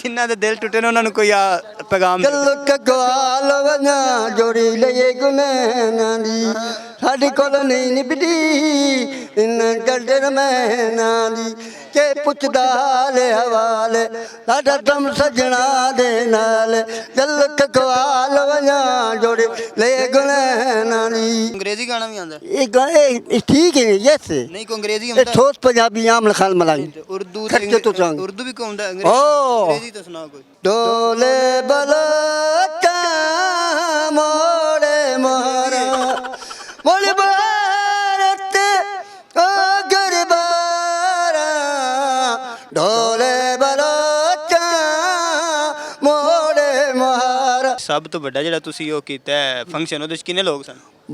ਜਿਨ੍ਹਾਂ ਦੇ ਦਿਲ ਟੁੱਟੇ ਨੇ ਉਹਨਾਂ ਨੂੰ ਕੋਈ ਆ ਪੈਗਾਮ ਚੱਲ ਕਗਵਾਲ ਵਨਾ ਜੋੜੀ ਲਈਏ ਗੁਨਾਹਾਂ ਦੀ ਸਾਡੇ ਕੋਲ ਨਹੀਂ ਨਿਭਦੀ ਇਨ ਗੱਡਰ ਮਹਿਨਾਂ ਦੀ ਕੇ ਪੁੱਛਦਾ ਲੈ ਹਵਾਲੇ ਸਾਡਾ ਦਮ ਸਜਣਾ ਦੇ ਨਾਲ ਚੱਲ ਕਗਵਾਲ ਵਨਾ ਜੋੜੀ ਲਈਏ ਗੁਨਾਹਾਂ ਦੀ ਅੰਗਰੇਜ਼ੀ ਗਾਣਾ ਵੀ ਆਉਂਦਾ? ਇਹ ਗਾਣੇ ਠੀਕ ਹੈ ਯੈਸ ਨਹੀਂ ਕੋ ਅੰਗਰੇਜ਼ੀ ਇਹ ਆਉਂਦਾ? ਠੋਸ ਪੰਜਾਬੀ ਆਮ ਲਖਾਲ ਮਲਾਈ ਉਰਦੂ ਖਰਚੇ ਤੋਂ ਚੰਗ ਉਰਦੂ ਵੀ ਆਉਂਦਾ? ਓ ਅੰਗਰੇਜ਼ੀ ਤਾਂ ਸੁਣਾਓ ਕੋਈ। ਡੋਲੇ ਬਲਕਾ ਮੋੜੇ ਮੋਹਰਾ ਮੋੜੇ ਭਾਰਤ ਓ ਗਰਬਾਰਾ ਡੋਲੇ ਬਲਕਾ ਮੋੜੇ ਮੋਹਰਾ ਸਭ ਤੋਂ ਵੱਡਾ ਜਿਹੜਾ ਤੁਸੀਂ ਉਹ ਕੀਤਾ ਹੈ ਫੰਕਸ਼ਨ ਉਹਦੇ ਵਿੱਚ ਕਿੰਨੇ ਲੋਕ ਸਨ?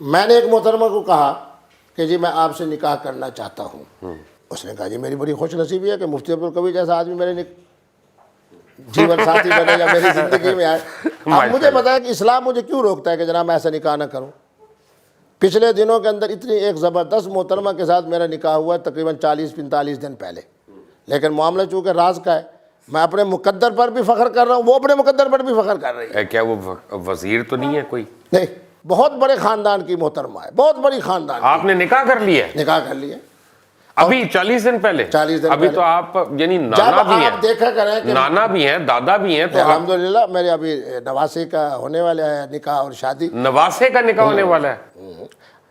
میں نے ایک محترمہ کو کہا کہ جی میں آپ سے نکاح کرنا چاہتا ہوں. اس نے کہا جی میری بڑی خوش نصیبی ہے کہ مفتی عبدالقوی جیسا آدمی میرے جیون ساتھی بنے یا میری زندگی میں آئے. اب مجھے پتا ہے کہ اسلام مجھے کیوں روکتا ہے کہ جناب میں ایسا نکاح نہ کروں. پچھلے دنوں کے اندر اتنی ایک زبردست محترمہ کے ساتھ میرا نکاح ہوا ہے تقریباً 40-45 دن پہلے. لیکن معاملہ چونکہ راز کا ہے, میں اپنے مقدر پر بھی فخر کر رہا ہوں, وہ اپنے مقدر پر بھی فخر کر رہی ہے. کیا وہ وزیر تو نہیں ہے کوئی؟ نہیں, بہت بڑے خاندان کی محترمہ ہے, بہت بڑی خاندان. آپ نے نکاح کر لیا ہے؟ نکاح کر لیا ابھی 40 دن پہلے. 40 دن ابھی پہلے. تو آپ یعنی نانا بھی ہیں, دیکھا کریں کہ نانا بھی ہیں, دادا بھی ہیں, تو الحمدللہ میرے ابھی نواسے کا ہونے والا ہے نکاح اور شادی. نواسے کا نکاح ہونے والا ہے,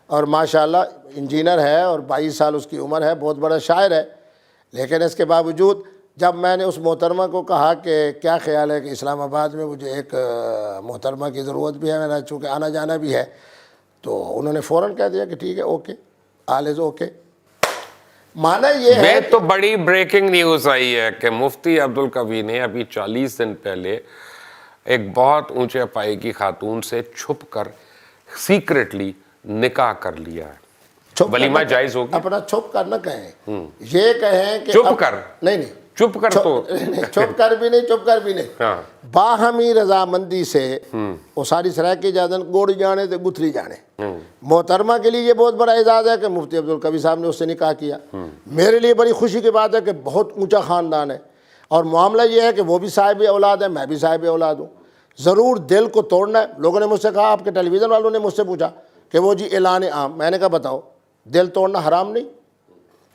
اور ماشاءاللہ انجینئر ہے اور 22 سال اس کی عمر ہے, بہت بڑا شاعر ہے. لیکن اس کے باوجود جب میں نے اس محترمہ کو کہا کہ کیا خیال ہے کہ اسلام آباد میں مجھے ایک محترمہ کی ضرورت بھی ہے, میرا چونکہ آنا جانا بھی ہے, تو انہوں نے فوراً کہہ دیا کہ ٹھیک ہے, اوکے, آل از اوکے. معنی یہ ہے تو بڑی بریکنگ نیوز آئی ہے کہ مفتی عبدالقوی نے ابھی 40 دن پہلے ایک بہت اونچے پائے کی خاتون سے چھپ کر سیکریٹلی نکاح کر لیا ہے. ولیمہ جائز ہوگی؟ اپنا چھپ کر نہ کہیں, یہ کہیں کہ چھپ کر, نہیں چھپ کر تو چھپ کر بھی نہیں, چھپ کر بھی نہیں, باہمی رضامندی سے وہ ساری سرائے کی اجازت گوڑ جانے تو گتھری جانے. محترمہ کے لیے یہ بہت بڑا اعزاز ہے کہ مفتی عبدالقوی صاحب نے اس سے نکاح کیا. میرے لیے بڑی خوشی کی بات ہے کہ بہت اونچا خاندان ہے, اور معاملہ یہ ہے کہ وہ بھی صاحب اولاد ہے, میں بھی صاحب اولاد ہوں. ضرور دل کو توڑنا ہے. لوگوں نے مجھ سے کہا, آپ کے ٹیلی ویژن والوں نے مجھ سے پوچھا کہ وہ جی اعلان عام, میں نے کہا بتاؤ دل توڑنا حرام نہیں؟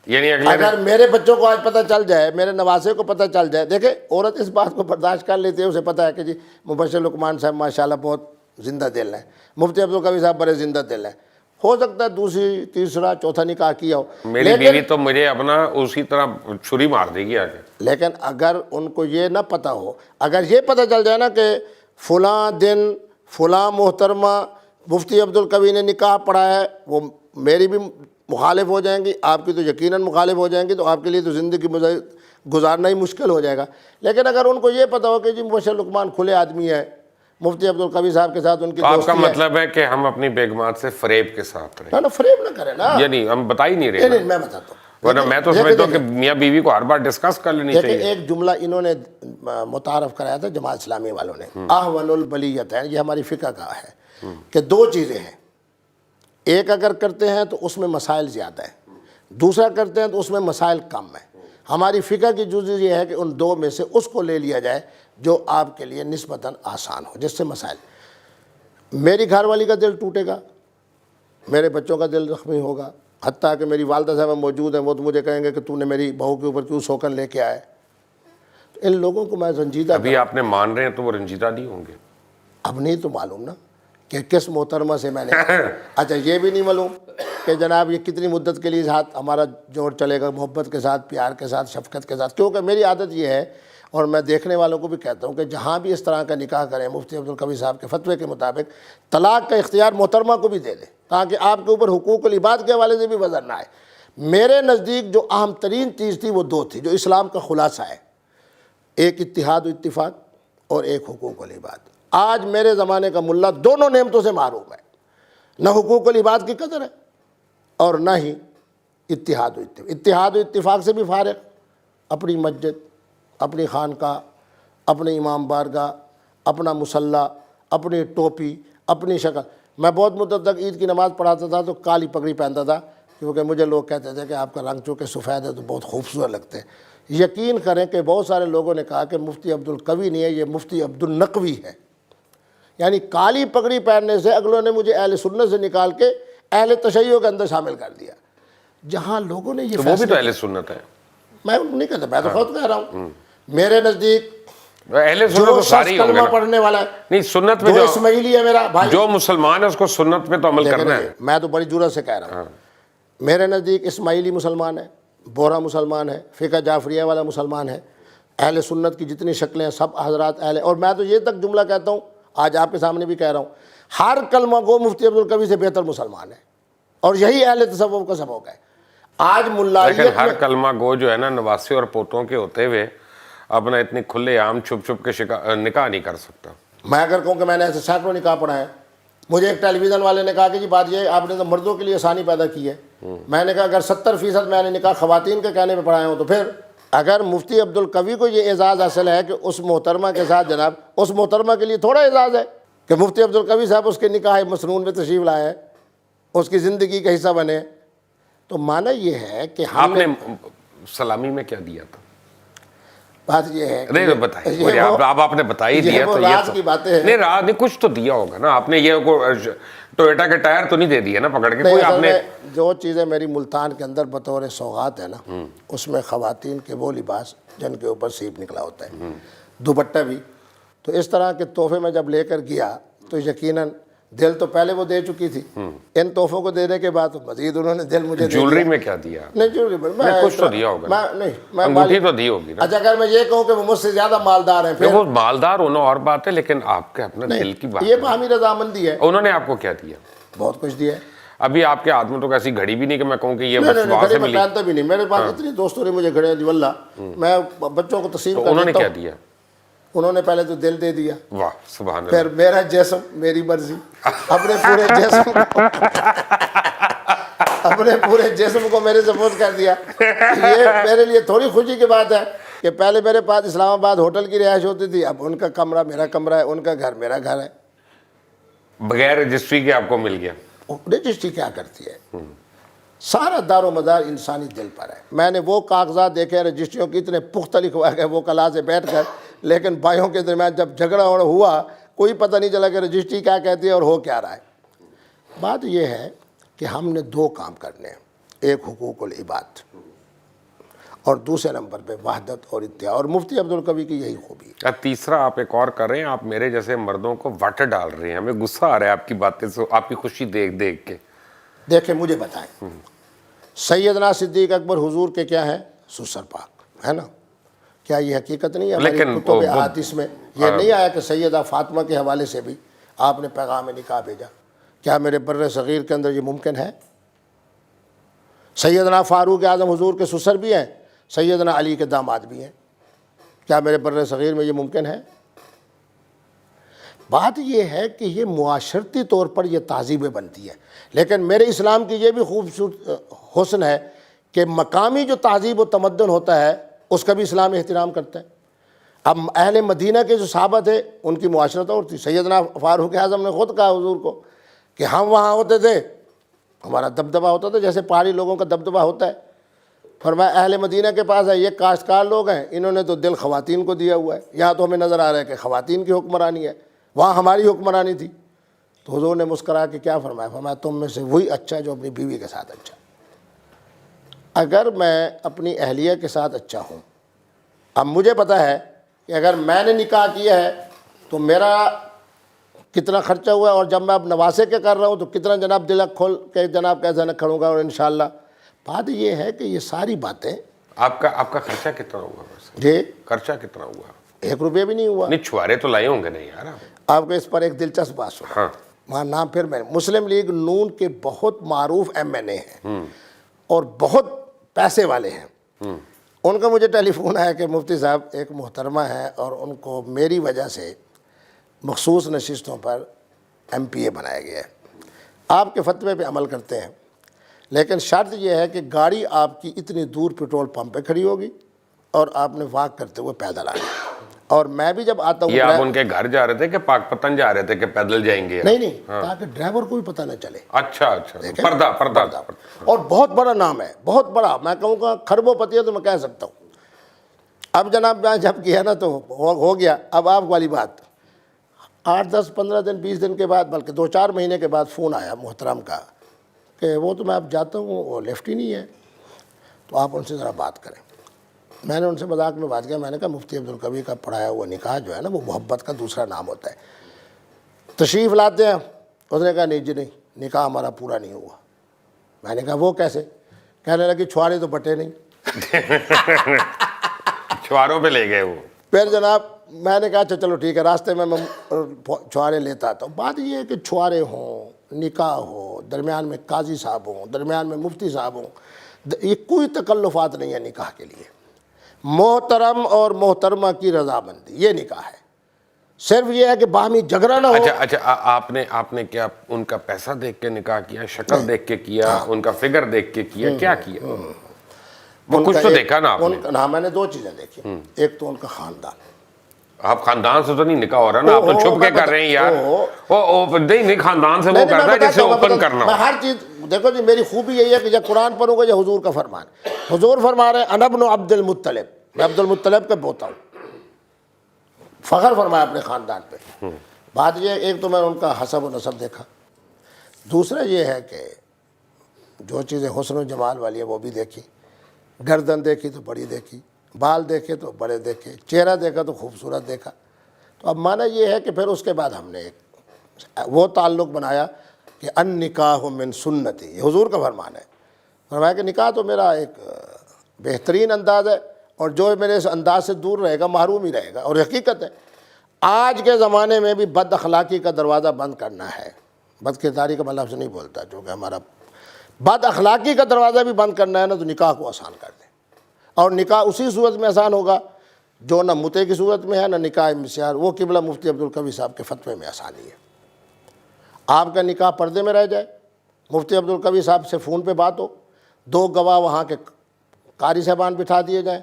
یعنی اگر میرے بچوں کو آج پتہ چل جائے, میرے نواسے کو پتہ چل جائے, دیکھیں عورت اس بات کو برداشت کر لیتی ہے, اسے پتہ ہے کہ جی مبشر لقمان صاحب ماشاءاللہ بہت زندہ دل ہیں, مفتی عبدالقوی صاحب بڑے زندہ دل ہیں, ہو سکتا ہے دوسری تیسرا چوتھا نکاح کیا ہو. میری بیوی تو مجھے اپنا اسی طرح چھری مار دے گی آگے. لیکن اگر ان کو یہ نہ پتہ ہو, اگر یہ پتہ چل جائے نا کہ فلاں دن فلاں محترمہ مفتی عبدالقوی نے نکاح پڑھا ہے, وہ میری بھی مخالف ہو جائیں گی, آپ کی تو یقیناً مخالف ہو جائیں گی, تو آپ کے لیے تو زندگی گزارنا ہی مشکل ہو جائے گا. لیکن اگر ان کو یہ پتہ ہو کہ جی مبشر لقمان کھلے آدمی ہے, مفتی عبدالقوی صاحب کے ساتھ ان کی آپ دوستی کا ہے. مطلب ہے کہ ہم اپنی بیگمات سے فریب کے ساتھ رہیں؟ نا فریب نہ کریں نا, یعنی ہم بتا ہی نہیں رہے. نہیں میں بتاتا ہوں, ورنہ میں تو سمجھتا ہوں کہ میاں بیوی کو ہر بار ڈسکس کر لینی چاہیے. ایک جملہ انہوں نے متعارف کرایا تھا جماعت اسلامی والوں نے, احون البلیت ہے, یہ ہماری فقہ کا ہے کہ دو چیزیں ہیں, ایک اگر کرتے ہیں تو اس میں مسائل زیادہ ہیں, دوسرا کرتے ہیں تو اس میں مسائل کم ہیں. ہماری فقہ کی جزء یہ ہے کہ ان دو میں سے اس کو لے لیا جائے جو آپ کے لیے نسبتاً آسان ہو, جس سے مسائل. میری گھر والی کا دل ٹوٹے گا, میرے بچوں کا دل زخمی ہوگا, حتیٰ کہ میری والدہ صاحبہ موجود ہیں, وہ تو مجھے کہیں گے کہ تو نے میری بہو کے اوپر کیوں سوکن لے کے آئے. ان لوگوں کو میں رنجیدہ, ابھی آپ نے مان رہے ہیں تو وہ رنجیدہ نہیں ہوں گے. اب نہیں تو معلوم نا کہ کس محترمہ سے میں نے اچھا یہ بھی نہیں معلوم کہ جناب یہ کتنی مدت کے لیے ساتھ ہمارا جوڑ چلے گا, محبت کے ساتھ, پیار کے ساتھ, شفقت کے ساتھ. کیونکہ میری عادت یہ ہے, اور میں دیکھنے والوں کو بھی کہتا ہوں کہ جہاں بھی اس طرح کا نکاح کریں مفتی عبدالقوی صاحب کے فتوے کے مطابق طلاق کا اختیار محترمہ کو بھی دے دیں, تاکہ آپ کے اوپر حقوق العباد کے حوالے سے بھی وزن نہ آئے. میرے نزدیک جو اہم ترین چیز تھی وہ دو تھی جو اسلام کا خلاصہ ہے, ایک اتحاد و اتفاق اور ایک حقوق العباد. آج میرے زمانے کا ملا دونوں نعمتوں سے محروم ہے, نہ حقوق العباد کی قدر ہے اور نہ ہی اتحاد و اتفاق. اتحاد و اتفاق سے بھی فارغ, اپنی مسجد, اپنی خانقاہ, اپنے امام بارگاہ, اپنا مصلی, اپنی ٹوپی, اپنی شکل. میں بہت مدت تک عید کی نماز پڑھاتا تھا تو کالی پگڑی پہنتا تھا, کیونکہ مجھے لوگ کہتے تھے کہ آپ کا رنگ چونکہ سفید ہے تو بہت خوبصورت لگتے ہیں. یقین کریں کہ بہت سارے لوگوں نے کہا کہ مفتی عبدالقوی نہیں ہے, یہ مفتی عبدالنقوی ہے. یعنی کالی پگڑی پہننے سے اگلوں نے مجھے اہل سنت سے نکال کے اہل تشیع کے اندر شامل کر دیا. جہاں لوگوں نے یہ وہ بھی تو اہل سنت ہے, میں نہیں کہتا, میں تو خود کہہ رہا ہوں. میرے نزدیک اہل سنت تو ساری ہوں گے کلمہ پڑھنے والا ہے, نہیں سنت میں جو اسماعیلی ہے میرا بھائی, جو مسلمان ہے اس کو سنت پہ تو عمل کرنا ہے. میں تو بڑی جرأت سے کہہ رہا ہوں, میرے نزدیک اسماعیلی مسلمان ہے, بورا مسلمان ہے, فقہ جعفریہ والا مسلمان ہے, اہل سنت کی جتنی شکلیں ہیں سب حضرات اہل. اور میں تو یہ تک جملہ کہتا ہوں, آج آپ کے سامنے بھی کہہ رہا ہوں, ہر کلمہ گو مفتی عبدالقوی سے بہتر مسلمان ہے, اور یہی اہل تصوف کا سبق ہے. آج ملائیت لیکن ہر کلمہ گو جو ہے نا نواسے اور پوتوں کے ہوتے ہوئے اپنا اتنی کھلے عام چھپ چھپ کے نکاح نہیں کر سکتا. میں اگر کہوں کہ میں نے ایسے سینکڑوں نکاح پڑھا ہے, مجھے ایک ٹیلی ویژن والے نے کہا کہ جی بات یہ ہے آپ نے تو مردوں کے لیے آسانی پیدا کی ہے. میں نے کہا اگر 70% میں نے نکاح خواتین کے کہنے پہ پڑھائے ہوں تو پھر اگر مفتی عبدالقوی کو یہ اعزاز حاصل ہے کہ اس محترمہ کے ساتھ جناب, اس محترمہ کے لیے تھوڑا اعزاز ہے کہ مفتی عبدالقوی صاحب اس کے نکاح مسنون میں تشریف لائے ہیں, اس کی زندگی کا حصہ بنے. تو معنی یہ ہے کہ آپ نے سلامی میں کیا دیا تھا؟ بات یہ ہے نہیں بتائیے, اب آپ نے بتا ہی دیا تو راز کی باتیں ہیں. نہیں راز نہیں, کچھ تو دیا ہوگا نا آپ نے. یہ ٹویوٹا کے ٹائر تو نہیں دے دیے نا پکڑ کے کوئی آپ نے؟ جو چیزیں میری ملتان کے اندر بطور سوغات ہے نا, اس میں خواتین کے وہ لباس جن کے اوپر سیپ نکلا ہوتا ہے, دوپٹہ بھی. تو اس طرح کے تحفے میں جب لے کر گیا تو یقیناً دل تو پہلے وہ دے چکی تھی, ان تحفوں کو دینے کے بعد مزید انہوں نے دل مجھے جیولری میں کیا دیا؟ نہیں جیولری میں کچھ تو دیا ہوگا, نہیں انگوٹھی تو دی ہوگی. اچھا اگر میں یہ کہوں کہ وہ مجھ سے زیادہ مالدار ہیں پھر وہ مالدار ہونا اور بات ہے, لیکن آپ کے اپنا دل کی بات, یہ باہمی رضامندی ہے. انہوں نے آپ کو کیا دیا؟ بہت کچھ دیا ہے. ابھی آپ کے ہاتھ میں تو ایسی گھڑی بھی نہیں کہ میں کہوں کہ یہ بس وہاں سے ملی. پہنتا بھی نہیں, میرے پاس اتنی دوستوں نے مجھے گھڑیاں دی واللہ, میں بچوں کو تسلیم کر انہوں نے کیا دیا؟ انہوں نے پہلے تو دل دے دیا. واہ سبحان اللہ. پھر میرا جسم میری مرضی, اپنے پورے جسم کو میرے سپورٹ کر دیا. یہ میرے لیے تھوڑی خوشی کی بات ہے کہ پہلے میرے پاس اسلام آباد ہوٹل کی رہائش ہوتی تھی, اب ان کا کمرہ میرا کمرہ ہے, ان کا گھر میرا گھر ہے. بغیر رجسٹری کے آپ کو مل گیا. رجسٹری کیا کرتی ہے؟ سارا دار و مدار انسانی دل پر ہے. میں نے وہ کاغذات دیکھے رجسٹریوں کی اتنے پختہ لکھوا گئے وہ کلا سے بیٹھ کر, لیکن بھائیوں کے درمیان جب جھگڑا ہوا کوئی پتہ نہیں چلا کہ رجسٹری کیا کہتی ہے اور ہو کیا رہا ہے. بات یہ ہے کہ ہم نے دو کام کرنے ہیں, ایک حقوق العباد اور دوسرے نمبر پہ وحدت اور اتحاد, اور مفتی عبدالقوی کی یہی خوبی ہے. تیسرا آپ ایک اور کر رہے ہیں, آپ میرے جیسے مردوں کو واٹر ڈال رہے ہیں. ہمیں غصہ آ رہا ہے آپ کی باتیں سے, آپ کی خوشی دیکھ دیکھ کے. دیکھیں مجھے بتائیں, سیدنا صدیق اکبر حضور کے کیا ہیں؟ سسر پاک ہے نا. کیا یہ حقیقت نہیں ہے ہماری کتب احادیث میں یہ نہیں آیا کہ سیدہ فاطمہ کے حوالے سے بھی آپ نے پیغام نکاح بھیجا؟ کیا میرے بر صغیر کے اندر یہ ممکن ہے؟ سیدنا فاروق اعظم حضور کے سسر بھی ہیں, سیدنا علی کے داماد بھی ہیں. کیا میرے بر صغیر میں یہ ممکن ہے؟ بات یہ ہے کہ یہ معاشرتی طور پر یہ تہذیبیں بنتی ہے, لیکن میرے اسلام کی یہ بھی خوبصورت حسن ہے کہ مقامی جو تہذیب و تمدن ہوتا ہے اس کا بھی اسلام احترام کرتا ہے. اب اہل مدینہ کے جو صحابہ تھے ان کی معاشرت اور تھی. سیدنا فاروق اعظم نے خود کہا حضور کو کہ ہم وہاں ہوتے تھے, ہمارا دبدبہ ہوتا تھا جیسے پہاڑی لوگوں کا دبدبہ ہوتا ہے. فرمایا اہل مدینہ کے پاس ہے, یہ کاشتکار لوگ ہیں, انہوں نے تو دل خواتین کو دیا ہوا ہے. یہاں تو ہمیں نظر آ رہا ہے کہ خواتین کی حکمرانی ہے, وہاں ہماری حکمرانی تھی. تو حضور نے مسکرا کے کیا فرمایا؟ فرمایا تم میں سے وہی اچھا جو اپنی بیوی کے ساتھ اچھا. اگر میں اپنی اہلیہ کے ساتھ اچھا ہوں, اب مجھے پتہ ہے کہ اگر میں نے نکاح کیا ہے تو میرا کتنا خرچہ ہوا ہے, اور جب میں اب نواسے کے کر رہا ہوں تو کتنا جناب دل کھول کے جناب کیسے نہ کھڑوں گا. اور انشاءاللہ بات یہ ہے کہ یہ ساری باتیں. آپ کا خرچہ کتنا ہوا؟ جی خرچہ کتنا ہوا؟ 1 روپیہ بھی نہیں ہوا. نہیں چھوارے تو لائے ہوں گے نہیں یار. آپ کو اس پر ایک دلچسپ بات سنا. ہاں وہاں نام پھر میں مسلم لیگ نون کے بہت معروف MNA ہیں اور بہت پیسے والے ہیں. ان کا مجھے ٹیلی فون آیا کہ مفتی صاحب ایک محترمہ ہے اور ان کو میری وجہ سے مخصوص نشستوں پر MPA بنایا گیا ہے. آپ کے فتوے پہ عمل کرتے ہیں, لیکن شرط یہ ہے کہ گاڑی آپ کی اتنی دور پیٹرول پمپ پہ کھڑی ہوگی اور آپ نے واک کرتے ہوئے پیدل آنا. اور میں بھی جب آتا ہوں, یہ آپ ان کے گھر جا رہے تھے کہ پاک پتن جا رہے تھے کہ پیدل جائیں گے؟ نہیں تاکہ ڈرائیور کو بھی پتہ نہ چلے. اچھا پردہ. اور بہت بڑا نام ہے, بہت بڑا, میں کہوں گا خربوں پتی ہے تو میں کہہ سکتا ہوں. اب جناب میں جب کیا نا تو ہو گیا. اب آپ والی بات 8, 10, 15 دن 20 دن کے بعد بلکہ 2-4 مہینے کے بعد فون آیا محترم کا کہ وہ تو میں اب جاتا ہوں, وہ لیفٹ ہی نہیں ہے, تو آپ ان سے ذرا بات کریں. میں نے ان سے مذاق میں بات کیا, میں نے کہا مفتی عبدالقوی کا پڑھایا ہوا نکاح جو ہے نا وہ محبت کا دوسرا نام ہوتا ہے. تشریف لاتے ہیں. اس نے کہا نہیں جی نہیں, نکاح ہمارا پورا نہیں ہوا. میں نے کہا وہ کیسے؟ کہنے لگا کہ چھوارے تو بٹے نہیں. چھواروں پہ لے گئے وہ. پھر جناب میں نے کہا اچھا چلو ٹھیک ہے, راستے میں چھوارے لیتا آتا ہوں. بات یہ ہے کہ چھوارے ہوں, نکاح ہو, درمیان میں قاضی صاحب ہوں, درمیان میں مفتی صاحب ہوں, یہ کوئی تکلفات نہیں ہے نکاح کے لیے. محترم اور محترمہ کی رضامندی, یہ نکاح ہے. صرف یہ ہے کہ باہمی جھگڑا نہ ہو. اچھا آپ نے کیا ان کا پیسہ دیکھ کے نکاح کیا, شکل دیکھ کے کیا, ان کا فگر دیکھ کے کیا, کیا کیا؟ وہ کچھ تو دیکھا نا آپ نے. ہاں میں نے 2 چیزیں دیکھی. ایک تو ان کا خاندان. آپ خاندان سے تو نہیں نکاح ہو رہا نا, آپ تو چھپ کے کر رہے ہیں یار. نہیں خاندان سے وہ کرتا ہے جس سے اوپن کرنا. میں ہر چیز دیکھو جی, میری خوبی یہی ہے کہ یا قرآن پڑھوں گا یا حضور کا فرمان. حضور فرما رہے ہیں انا ابن عبد المطلب, میں عبد المطلب کا پوتا ہوں. فخر فرمایا اپنے خاندان پہ. بات یہ ایک تو میں ان کا حسب و نسب دیکھا, دوسرا یہ ہے کہ جو چیزیں حسن و جمال والی ہیں وہ بھی دیکھی. گردن دیکھی تو بڑی دیکھی, بال دیکھے تو بڑے دیکھے, چہرہ دیکھا تو خوبصورت دیکھا. تو اب معنی یہ ہے کہ پھر اس کے بعد ہم نے ایک وہ تعلق بنایا کہ ان نکاح من سنتی, یہ حضور کا فرمان ہے. فرمایا کہ نکاح تو میرا ایک بہترین انداز ہے, اور جو میرے اس انداز سے دور رہے گا محروم ہی رہے گا. اور حقیقت ہے آج کے زمانے میں بھی بد اخلاقی کا دروازہ بند کرنا ہے. بد کرداری کا میں لفظ نہیں بولتا, جو کہ ہمارا بد اخلاقی کا دروازہ بھی بند کرنا ہے نا, تو نکاح کو آسان کر دیں. اور نکاح اسی صورت میں آسان ہوگا جو نہ متے کی صورت میں ہے نہ نکاح مسیار. وہ قبلہ مفتی عبدالقوی صاحب کے فتوے میں آسانی ہے. آپ کا نکاح پردے میں رہ جائے, مفتی عبدالقوی صاحب سے فون پہ بات ہو, 2 گواہ وہاں کے قاری صاحبان بٹھا دیے جائیں,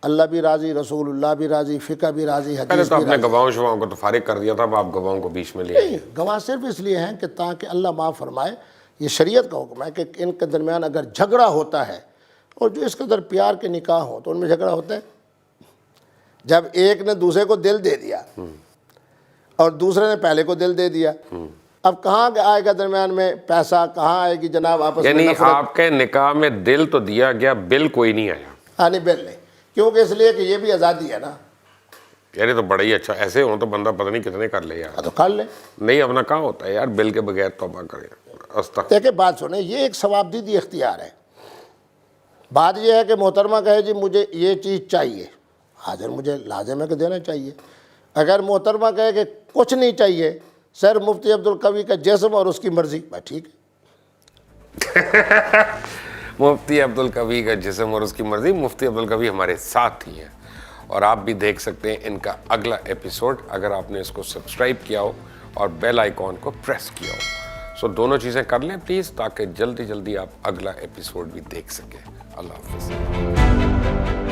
اللہ بھی راضی, رسول اللہ بھی راضی, فقہ بھی راضی, پہلے حدیث تو بھی اپنے راضی. گواہوں شواہوں کو تو فارغ کر دیا تھا, اب آپ گواہوں کو بیچ میں لے آئیے. گواہ صرف اس لیے ہیں کہ تاکہ اللہ معاف فرمائے. یہ شریعت کا حکم ہے کہ ان کے درمیان اگر جھگڑا ہوتا ہے, اور جو اس قدر پیار کے نکاح ہوں تو ان میں جھگڑا ہوتا ہے. جب ایک نے دوسرے کو دل دے دیا اور دوسرے نے پہلے کو دل دے دیا, اب کہاں آئے گا درمیان میں پیسہ, کہاں آئے گی جناب آپس میں یعنی نفرت. آپ کے نکاح میں دل تو دیا گیا, بل کوئی نہیں آیا. ہاں نہیں, بل نہیں, کیونکہ اس لیے کہ یہ بھی آزادی ہے نا. یعنی تو بڑا ہی اچھا, ایسے ہوں تو بندہ پتہ نہیں کتنے کر لے یار. تو کر لیں. نہیں اپنا کہاں ہوتا ہے یار بل کے بغیر توبہ کرے. دیکھیں بات سنیں, یہ ایک ثوابدیدی اختیار ہے. بات یہ ہے کہ محترمہ کہے جی مجھے یہ چیز چاہیے, حاضر مجھے لازم ہے کہ دینا چاہیے. اگر محترمہ کہے کہ کچھ نہیں چاہیے, سر مفتی عبدالقوی کا جسم اور اس کی مرضی, بس ٹھیک ہے. مفتی عبدالقوی کا جسم اور اس کی مرضی. مفتی عبدالقوی ہمارے ساتھ ہی ہیں, اور آپ بھی دیکھ سکتے ہیں ان کا اگلا ایپیسوڈ اگر آپ نے اس کو سبسکرائب کیا ہو اور بیل آئیکن کو پریس کیا ہو. سو دونوں چیزیں کر لیں پلیز, تاکہ جلدی جلدی آپ اگلا ایپیسوڈ بھی دیکھ سکیں. اللہ حافظ.